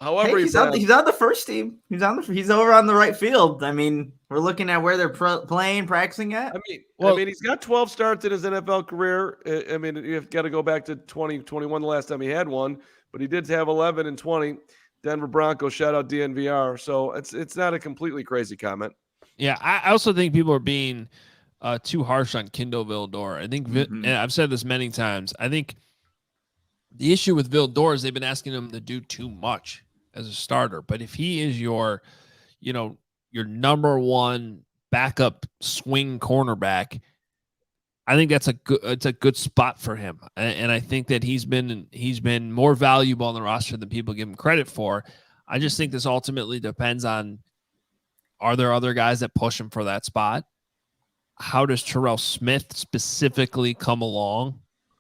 However, he's on the first team. He's over on the right field. We're looking at where they're playing, practicing at. He's got 12 starts in his NFL career. You've got to go back to 2021, the last time he had one, but he did have 11 and 20. Denver Broncos, shout out DNVR. So it's not a completely crazy comment. Yeah, I also think people are being too harsh on Kindle Vildor. I think, and I've said this many times, I think the issue with Vildor is they've been asking him to do too much as a starter. But if he is your number one backup swing cornerback, I think it's a good spot for him. And I think that he's been more valuable on the roster than people give him credit for. I just think this ultimately depends on, are there other guys that push him for that spot? How does Terrell Smith specifically come along?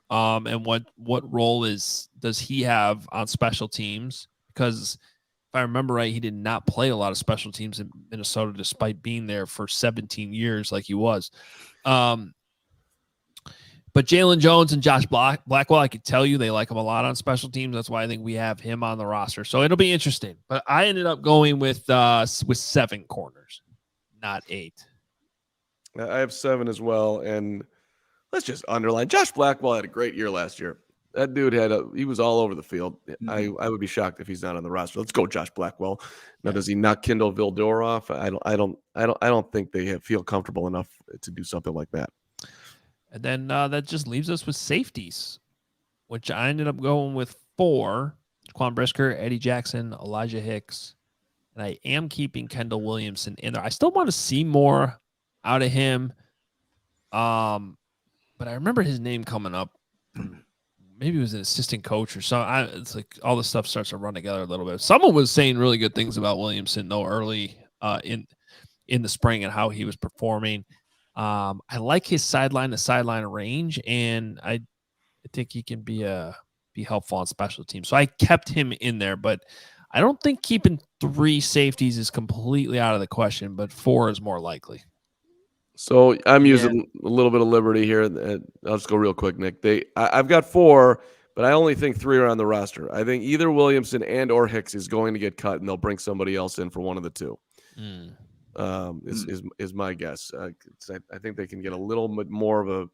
And what role does he have on special teams? Because if I remember right, he did not play a lot of special teams in Minnesota, despite being there for 17 years like he was. But Jalen Jones and Josh Blackwell, I could tell you they like him a lot on special teams. That's why I think we have him on the roster. So it'll be interesting. But I ended up going with 7 corners, not 8. I have 7 as well. And let's just underline, Josh Blackwell had a great year last year. That dude he was all over the field. Mm-hmm. I would be shocked if he's not on the roster. Let's go, Josh Blackwell. Now, does he knock Kindle Vildor off? I don't think they feel comfortable enough to do something like that. And then that just leaves us with safeties, which I ended up going with 4: Quan Brisker, Eddie Jackson, Elijah Hicks, and I am keeping Kendall Williamson in there. I still want to see more out of him, but I remember his name coming up. Maybe it was an assistant coach or something. It's like all this stuff starts to run together a little bit. Someone was saying really good things about Williamson, though, early in the spring and how he was performing. I like his sideline to sideline range, and I think he can be helpful on special teams. So I kept him in there, but I don't think keeping 3 safeties is completely out of the question, but 4 is more likely. So I'm using a little bit of liberty here. I'll just go real quick, Nick. I've got 4, but I only think 3 are on the roster. I think either Williamson and or Hicks is going to get cut, and they'll bring somebody else in for one of the 2. Is my guess. I think they can get a little bit more of a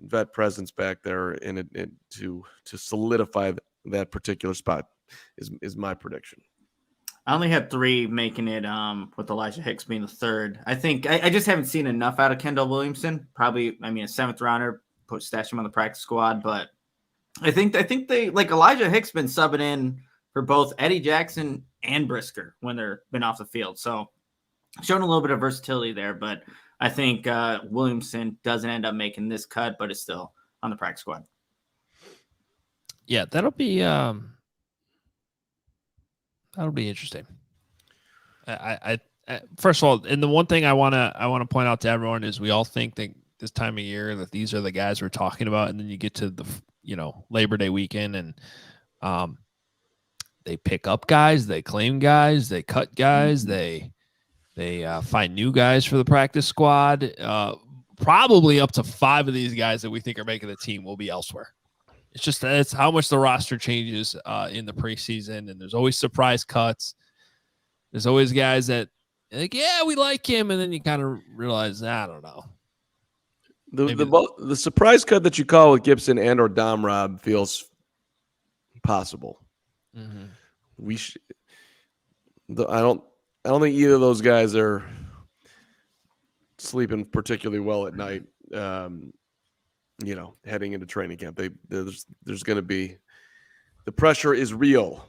vet presence back there in it to solidify that particular spot. Is my prediction. I only had 3 making it with Elijah Hicks being the 3rd. I think I just haven't seen enough out of Kendall Williamson. Probably, a 7th rounder, stash him on the practice squad. But I think they, like, Elijah Hicks been subbing in for both Eddie Jackson and Brisker when they're been off the field. So showing a little bit of versatility there. But I think Williamson doesn't end up making this cut, but is still on the practice squad. Yeah, that'll be interesting. I first of all, and the one thing I want to point out to everyone is we all think that this time of year that these are the guys we're talking about, and then you get to the Labor Day weekend and they pick up guys, they claim guys, they cut guys, they find new guys for the practice squad. Probably up to 5 of these guys that we think are making the team will be elsewhere. It's how much the roster changes in the preseason, and there's always surprise cuts. There's always guys that like, yeah, we like him, and then you kind of realize, I don't know. The surprise cut that you call with Gibson and or Dom Rob feels possible. Mm-hmm. I don't think either of those guys are sleeping particularly well at night. Heading into training camp, there's going to be, the pressure is real.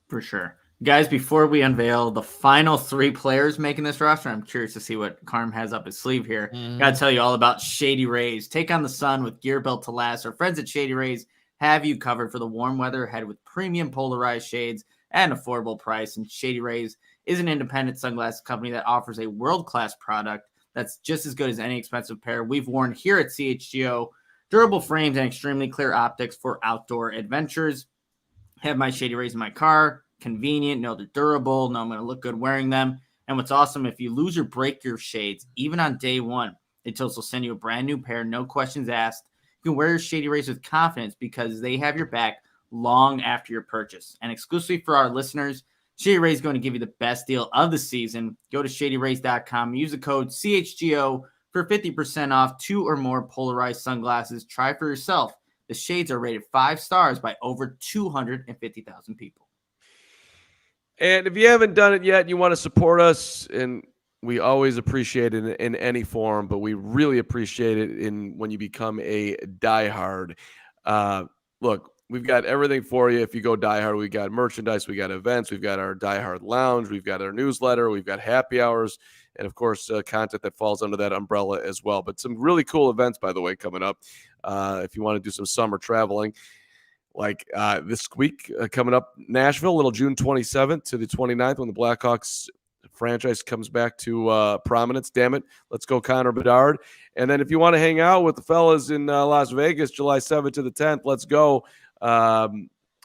For sure. Guys, before we unveil the final 3 players making this roster, I'm curious to see what Carm has up his sleeve here. Got to tell you all about Shady Rays. Take on the sun with gear built to last. Our friends at Shady Rays have you covered for the warm weather ahead with premium polarized shades at an affordable price. And Shady Rays is an independent sunglasses company that offers a world-class product that's just as good as any expensive pair we've worn here at CHGO. Durable frames and extremely clear optics for outdoor adventures. Have my Shady Rays in my car. Convenient. Know they're durable. Know I'm going to look good wearing them. And what's awesome, if you lose or break your shades, even on day one, they will send you a brand new pair, no questions asked. You can wear your Shady Rays with confidence because they have your back long after your purchase. And exclusively for our listeners, Shady Rays is going to give you the best deal of the season. Go to shadyrays.com. Use the code CHGO for 50% off 2 or more polarized sunglasses. Try for yourself. The shades are rated 5 stars by over 250,000 people. And if you haven't done it yet and you want to support us, and we always appreciate it in any form, but we really appreciate it when you become a diehard. Look, we've got everything for you. If you go diehard, we got merchandise, we got events, we've got our diehard lounge, we've got our newsletter, we've got happy hours, and of course, content that falls under that umbrella as well. But some really cool events, by the way, coming up. If you want to do some summer traveling, like this week coming up, Nashville, little June 27th to the 29th, when the Blackhawks franchise comes back to prominence. Damn it, let's go Connor Bedard. And then if you want to hang out with the fellas in Las Vegas, July 7th to the 10th, let's go. That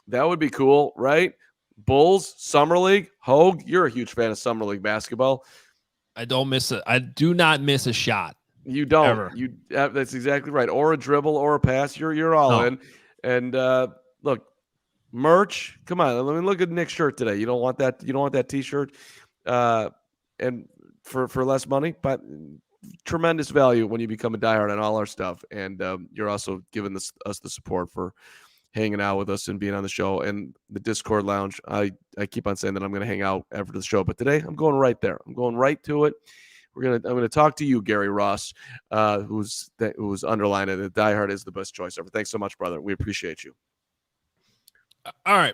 would be cool, right? Bulls, Summer League. Hoge, you're a huge fan of Summer League basketball. I do not miss a shot. You don't. Ever. That's exactly right. Or a dribble or a pass. You're all in. And look, merch. Come on, let me look at Nick's shirt today. You don't want that. You don't want that T-shirt. And for less money, but tremendous value when you become a diehard on all our stuff. And you're also giving us the support for hanging out with us and being on the show and the Discord lounge. I keep on saying that I'm going to hang out after the show, but today I'm going right there. I'm going right to it. I'm going to talk to you, Gary Ross, who's underlining that diehard is the best choice ever. Thanks so much, brother. We appreciate you. All right.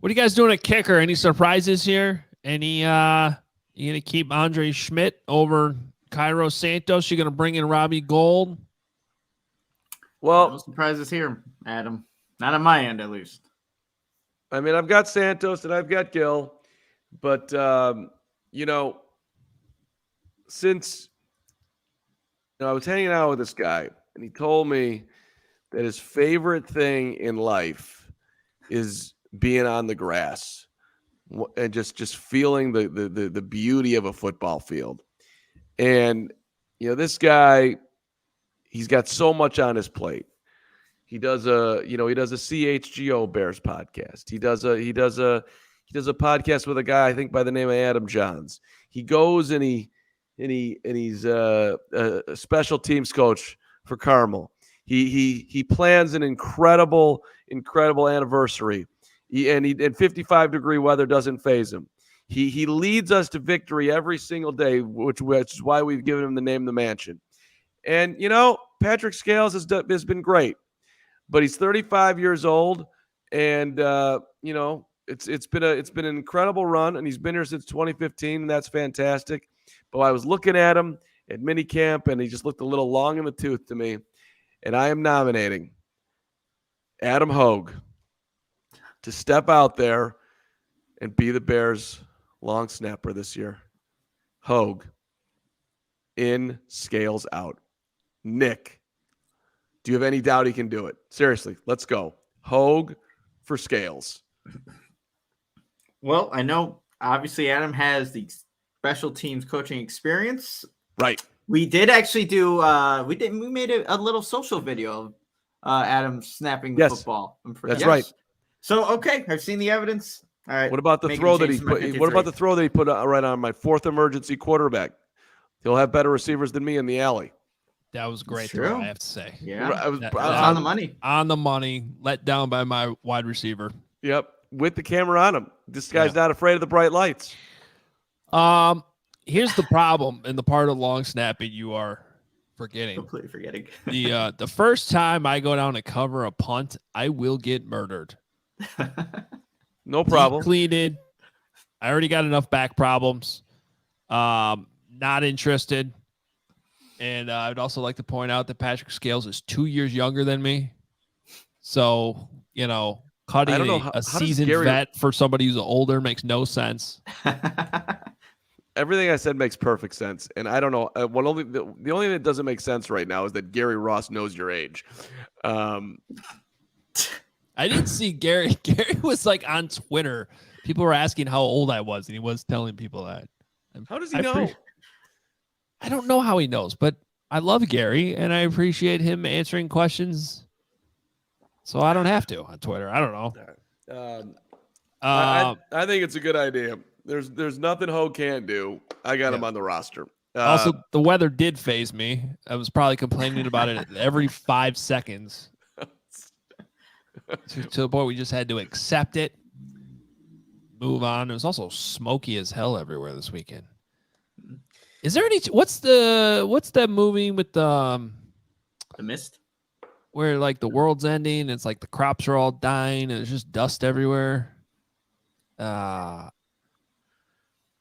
What are you guys doing at kicker? Any surprises here? Any you gonna keep Andre Schmidt over Cairo Santos? You gonna bring in Robbie Gold? Well, no surprises here, Adam. Not on my end, at least. I mean, I've got Santos and I've got Gill, but since I was hanging out with this guy, and he told me that his favorite thing in life is being on the grass and just feeling the beauty of a football field. And this guy, he's got so much on his plate. He does a CHGO Bears podcast. He does a podcast with a guy, I think, by the name of Adam Johns. He goes and he's a special teams coach for Carmel. He plans an incredible anniversary. And 55-degree weather doesn't faze him. He leads us to victory every single day, which is why we've given him the name The Mansion. And Patrick Scales has been great, but he's 35 years old, and it's been an incredible run, and he's been here since 2015, and that's fantastic. But I was looking at him at minicamp, and he just looked a little long in the tooth to me. And I am nominating Adam Hoge to step out there and be the Bears' long snapper this year. Hoge in, Scales out. Nick, do you have any doubt he can do it? Seriously, let's go. Hoge for Scales. Well, I know obviously Adam has the special teams coaching experience. Right. We did actually do we made a little social video of Adam snapping the football. That's right. So okay, I've seen the evidence. All right. What about the throw that he put? What about the throw that he put right on my fourth emergency quarterback? He'll have better receivers than me in the alley. That was great True. throw, I have to say. Yeah, I was that's on the money. On the money, let down by my wide receiver. Yep, with the camera on him. This guy's not afraid of the bright lights. Here's the problem in the part of long snapping you are forgetting. Completely forgetting. The first time I go down to cover a punt, I will get murdered. No problem. Depleted. I already got enough back problems. Not interested. And I'd also like to point out that Patrick Scales is 2 years younger than me. So, cutting a seasoned vet for somebody who's older makes no sense. Everything I said makes perfect sense, and I don't know. The only thing that doesn't make sense right now is that Gary Ross knows your age. I didn't see Gary. Gary was like on Twitter. People were asking how old I was, and he was telling people that. How does he know? I don't know how he knows, but I love Gary, and I appreciate him answering questions. So I don't have to on Twitter. I don't know. I think it's a good idea. There's nothing Hoge can't do. I got him on the roster. Also, the weather did phase me. I was probably complaining about it every 5 seconds. to the point we just had to accept it, move on. It was also smoky as hell everywhere this weekend. Is there any? What's that movie with The Mist? Where like the world's ending, and it's like the crops are all dying, and there's just dust everywhere.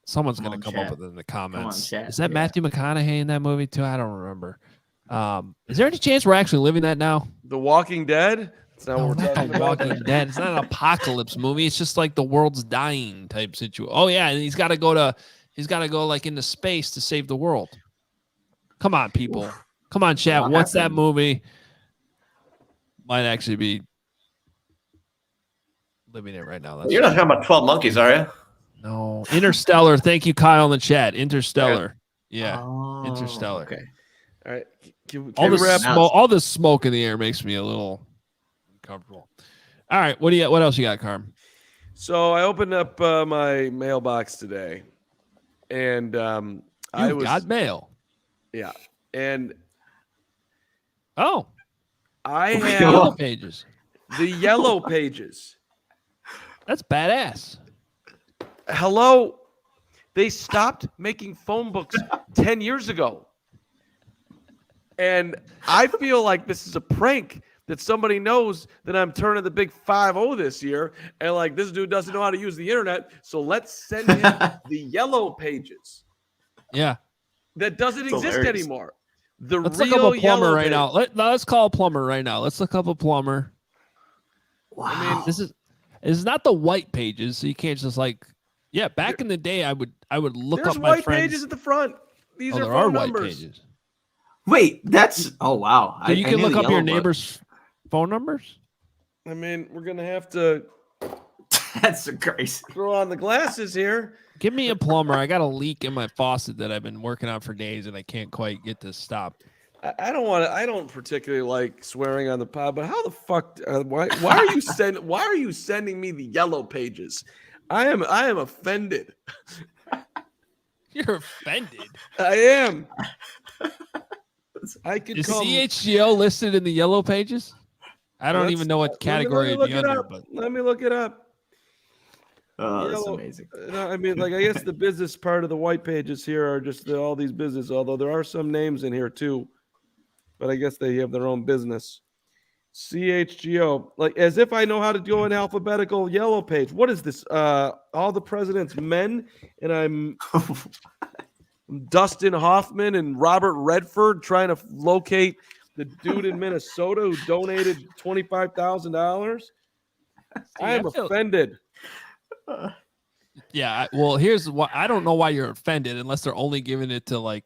Someone's going to come up with it in the comments. Is that Matthew McConaughey in that movie too? I don't remember. Is there any chance we're actually living that now? The Walking Dead? It's not what we're not talking The about. Walking Dead. It's not an apocalypse movie. It's just like the world's dying type situation. Oh yeah, and he's got to go like into space to save the world. Come on, people. Come on, chat. What's that movie? Might actually be living it right now. You're not talking about 12 Monkeys, are you? No. Interstellar. Thank you, Kyle, in the chat. Interstellar. Yeah. Oh, Interstellar. Okay. All right. All this smoke in the air makes me a little uncomfortable. All right. What else you got, Carm? So I opened up my mailbox today, and I got mail. Yeah. And I have Yellow Pages. The Yellow Pages. That's badass. Hello. They stopped making phone books 10 years ago. And I feel like this is a prank that somebody knows that I'm turning the big 5-0 this year. And like, this dude doesn't know how to use the internet. So let's send him the Yellow Pages. Yeah. That doesn't exist anymore. Let's look up a plumber right now. Let's call a plumber right now. Let's look up a plumber. Wow. I mean, this is not the white pages, so you can't just like. Yeah, back in the day, I would look up my friends. There's white pages at the front. These are there phone are numbers. white pages. Wait, that's wow. So you can look up your neighbor's phone numbers. I mean, we're gonna have to. That's crazy. Throw on the glasses here. Give me a plumber. I got a leak in my faucet that I've been working on for days, and I can't quite get this stopped. I don't particularly like swearing on the pod, but how the fuck? Why are you sending me the Yellow Pages? I am offended. You're offended. I am. I can Is come. CHGO listed in the Yellow Pages? I don't even know what category it'd be under. But let me look it up. Oh, that's amazing. I mean, like, I guess the business part of the white pages here are just all these business, although there are some names in here too. But I guess they have their own business. CHGO, like as if I know how to do an alphabetical Yellow Page. What is this? All the president's men, and I'm Dustin Hoffman and Robert Redford trying to locate the dude in Minnesota who donated $25,000. I am offended. Yeah, well, here's why. I don't know why you're offended unless they're only giving it to like.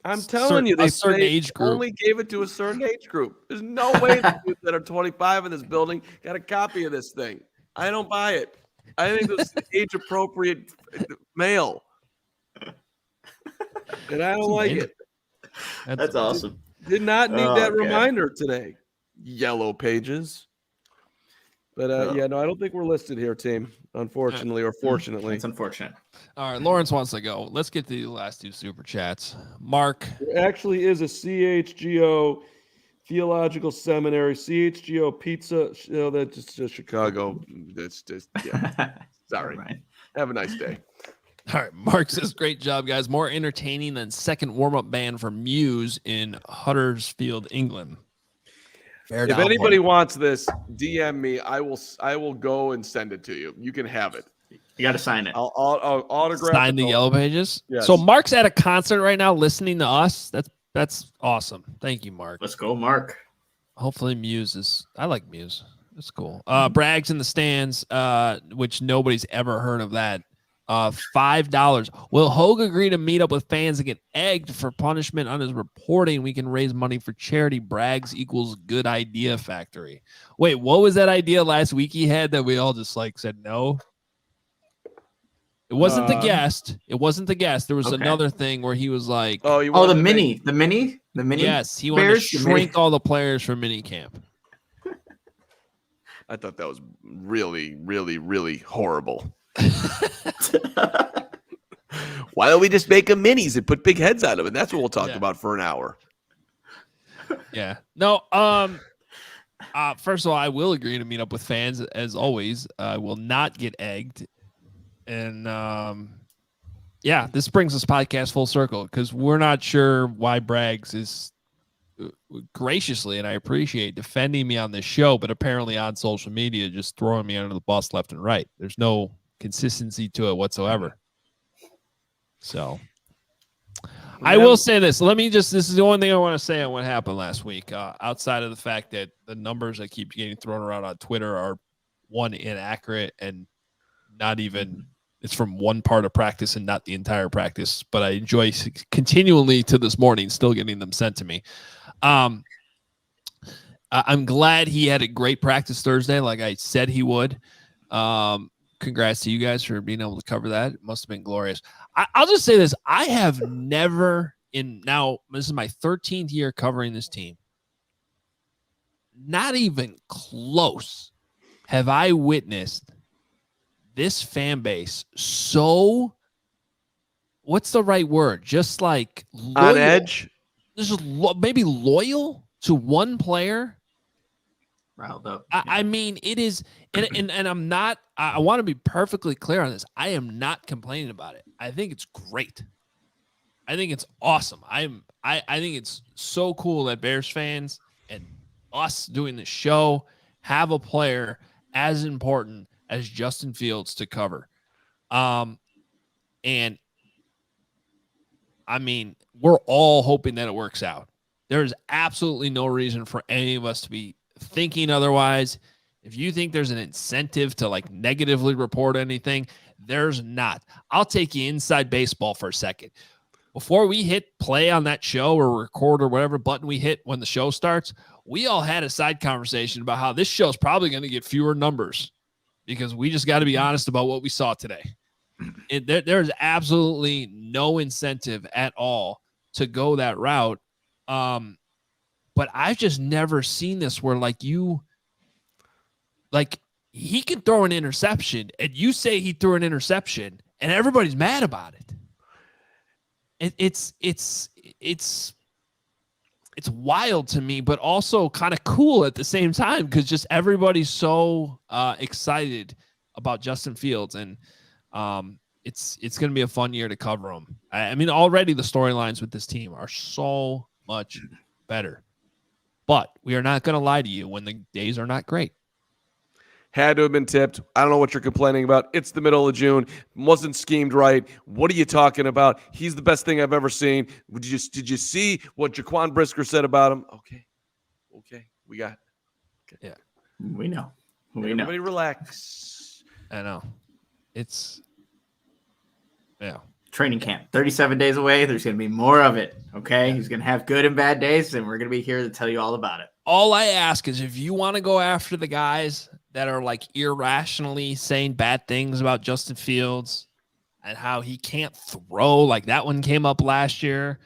I'm telling you, a certain age group. Only gave it to a certain age group. There's no way the dudes that are 25 in this building got a copy of this thing. I don't buy it. I think this is age appropriate mail, and I don't like it. That's awesome. Did not need that reminder today. Yellow Pages. But yeah, no, I don't think we're listed here, team. Unfortunately, or fortunately, It's unfortunate. All right, Lawrence wants to go. Let's get to the last two super chats. Mark. there actually is a CHGO Theological Seminary, CHGO Pizza. That's just Chicago. That's just sorry. Right. Have a nice day. All right, Mark says, great job, guys. More entertaining than second warm-up band for Muse in Huddersfield, England. If anybody wants this, DM me. I will go and send it to you. You can have it. You got to sign it. I'll autograph Sign the it. Yellow Pages. Yes. So Mark's at a concert right now listening to us. That's awesome. Thank you, Mark. Let's go, Mark. Hopefully Muse is – I like Muse. That's cool. Bragg's in the stands, which nobody's ever heard of that. $5. Will Hoge agree to meet up with fans and get egged for punishment on his reporting? We can raise money for charity. Bragg's equals good idea factory. Wait, what was that idea last week he had that we all just said no? It wasn't the guest. It wasn't the guest. There was another thing where he was like, the mini. Yes, he wanted to shrink all the players for mini camp. I thought that was really, really, really horrible. Why don't we just make them minis and put big heads on them? And that's what we'll talk about for an hour. Yeah. No. First of all, I will agree to meet up with fans as always. I will not get egged. And yeah, this brings this podcast full circle because we're not sure why Braggs is graciously, and I appreciate, defending me on this show, but apparently on social media just throwing me under the bus left and right. There's no consistency to it whatsoever. So I will say this. This is the only thing I want to say on what happened last week, outside of the fact that the numbers that keep getting thrown around on Twitter are one, inaccurate, and not even it's from one part of practice and not the entire practice, but I enjoy continually to this morning still getting them sent to me. I'm glad he had a great practice Thursday, like I said he would. Congrats to you guys for being able to cover that. It must have been glorious. I'll just say this. I have never this is my 13th year covering this team. Not even close have I witnessed this fan base so, what's the right word? Just like loyal, on edge. Just maybe loyal to one player. Riled up. I mean, it is, and I'm not. I want to be perfectly clear on this. I am not complaining about it. I think it's great. I think it's awesome. I think it's so cool that Bears fans and us doing the show have a player as important as Justin Fields to cover. And I mean, we're all hoping that it works out. There's absolutely no reason for any of us to be thinking otherwise. If you think there's an incentive to negatively report anything, there's not. I'll take you inside baseball for a second. Before we hit play on that show or record or whatever button we hit when the show starts, we all had a side conversation about how this show's probably going to get fewer numbers because we just got to be honest about what we saw today. There's absolutely no incentive at all to go that route. But I've just never seen this where he can throw an interception and you say he threw an interception and everybody's mad about it. It's wild to me, but also kind of cool at the same time because just everybody's so excited about Justin Fields, and it's going to be a fun year to cover him. I mean, already the storylines with this team are so much better, but we are not going to lie to you when the days are not great. Had to have been tipped. I don't know what you're complaining about. It's the middle of June. Wasn't schemed right. What are you talking about? He's the best thing I've ever seen. Did you see what Jaquan Brisker said about him? Okay. We got it. Okay. Yeah. We know. Everybody relax. I know. Training camp, 37 days away. There's going to be more of it. Okay. He's going to have good and bad days, and we're going to be here to tell you all about it. All I ask is if you want to go after the guys that are irrationally saying bad things about Justin Fields and how he can't throw, that one came up last year.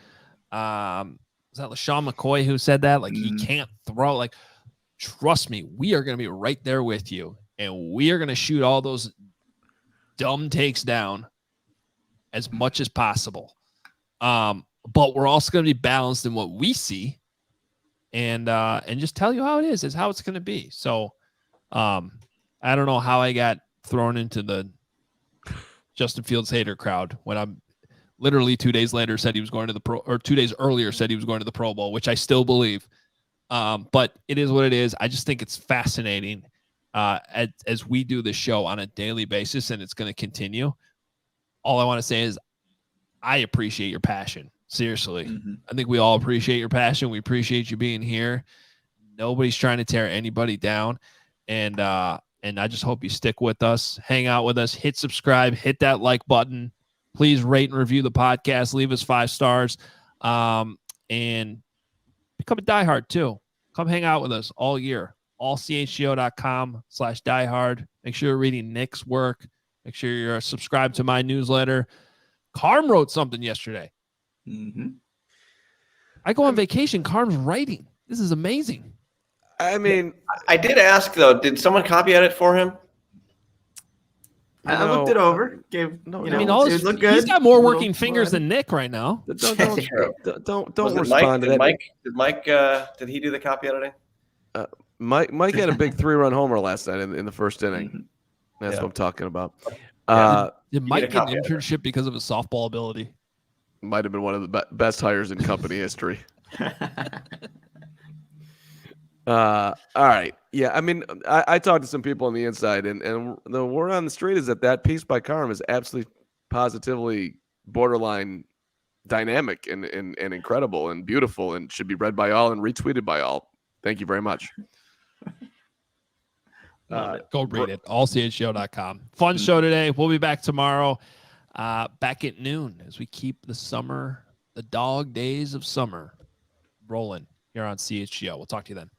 Was that LaShawn McCoy who said that? He can't throw. Trust me, we are going to be right there with you. and we are going to shoot all those dumb takes down as much as possible. But we're also going to be balanced in what we see, and just tell you how it is how it's going to be. So, I don't know how I got thrown into the Justin Fields hater crowd when I'm literally 2 days later said he was going to the Pro, or 2 days earlier said he was going to the Pro Bowl, which I still believe. But it is what it is. I just think it's fascinating as we do this show on a daily basis, and it's going to continue. All I want to say is I appreciate your passion. Seriously. Mm-hmm. I think we all appreciate your passion. We appreciate you being here. Nobody's trying to tear anybody down. And I just hope you stick with us, hang out with us, hit subscribe, hit that like button. Please rate and review the podcast. Leave us 5 stars, and become a diehard too. Come hang out with us all year. AllCHGO.com/diehard. Make sure you're reading Nick's work. Make sure you're subscribed to my newsletter. Carm wrote something yesterday. Mm-hmm. I go on vacation. Carm's writing. This is amazing. I mean, I did ask though. Did someone copy edit for him? I looked it over. I mean, he's got more working fingers than Nick right now. Don't respond to that. Did he do the copy editing? Mike had a big 3-run homer last night in the first inning. Mm-hmm. That's what I'm talking about. Did Mike get an internship because of his softball ability? Might have been one of the best hires in company history. All right. Yeah, I mean, I talked to some people on the inside, and the word on the street is that piece by Carm is absolutely positively borderline dynamic and incredible and beautiful and should be read by all and retweeted by all. Thank you very much. Go read it. AllCHGO.com. Fun show today. We'll be back tomorrow, back at noon as we keep the dog days of summer rolling here on CHGO. We'll talk to you then.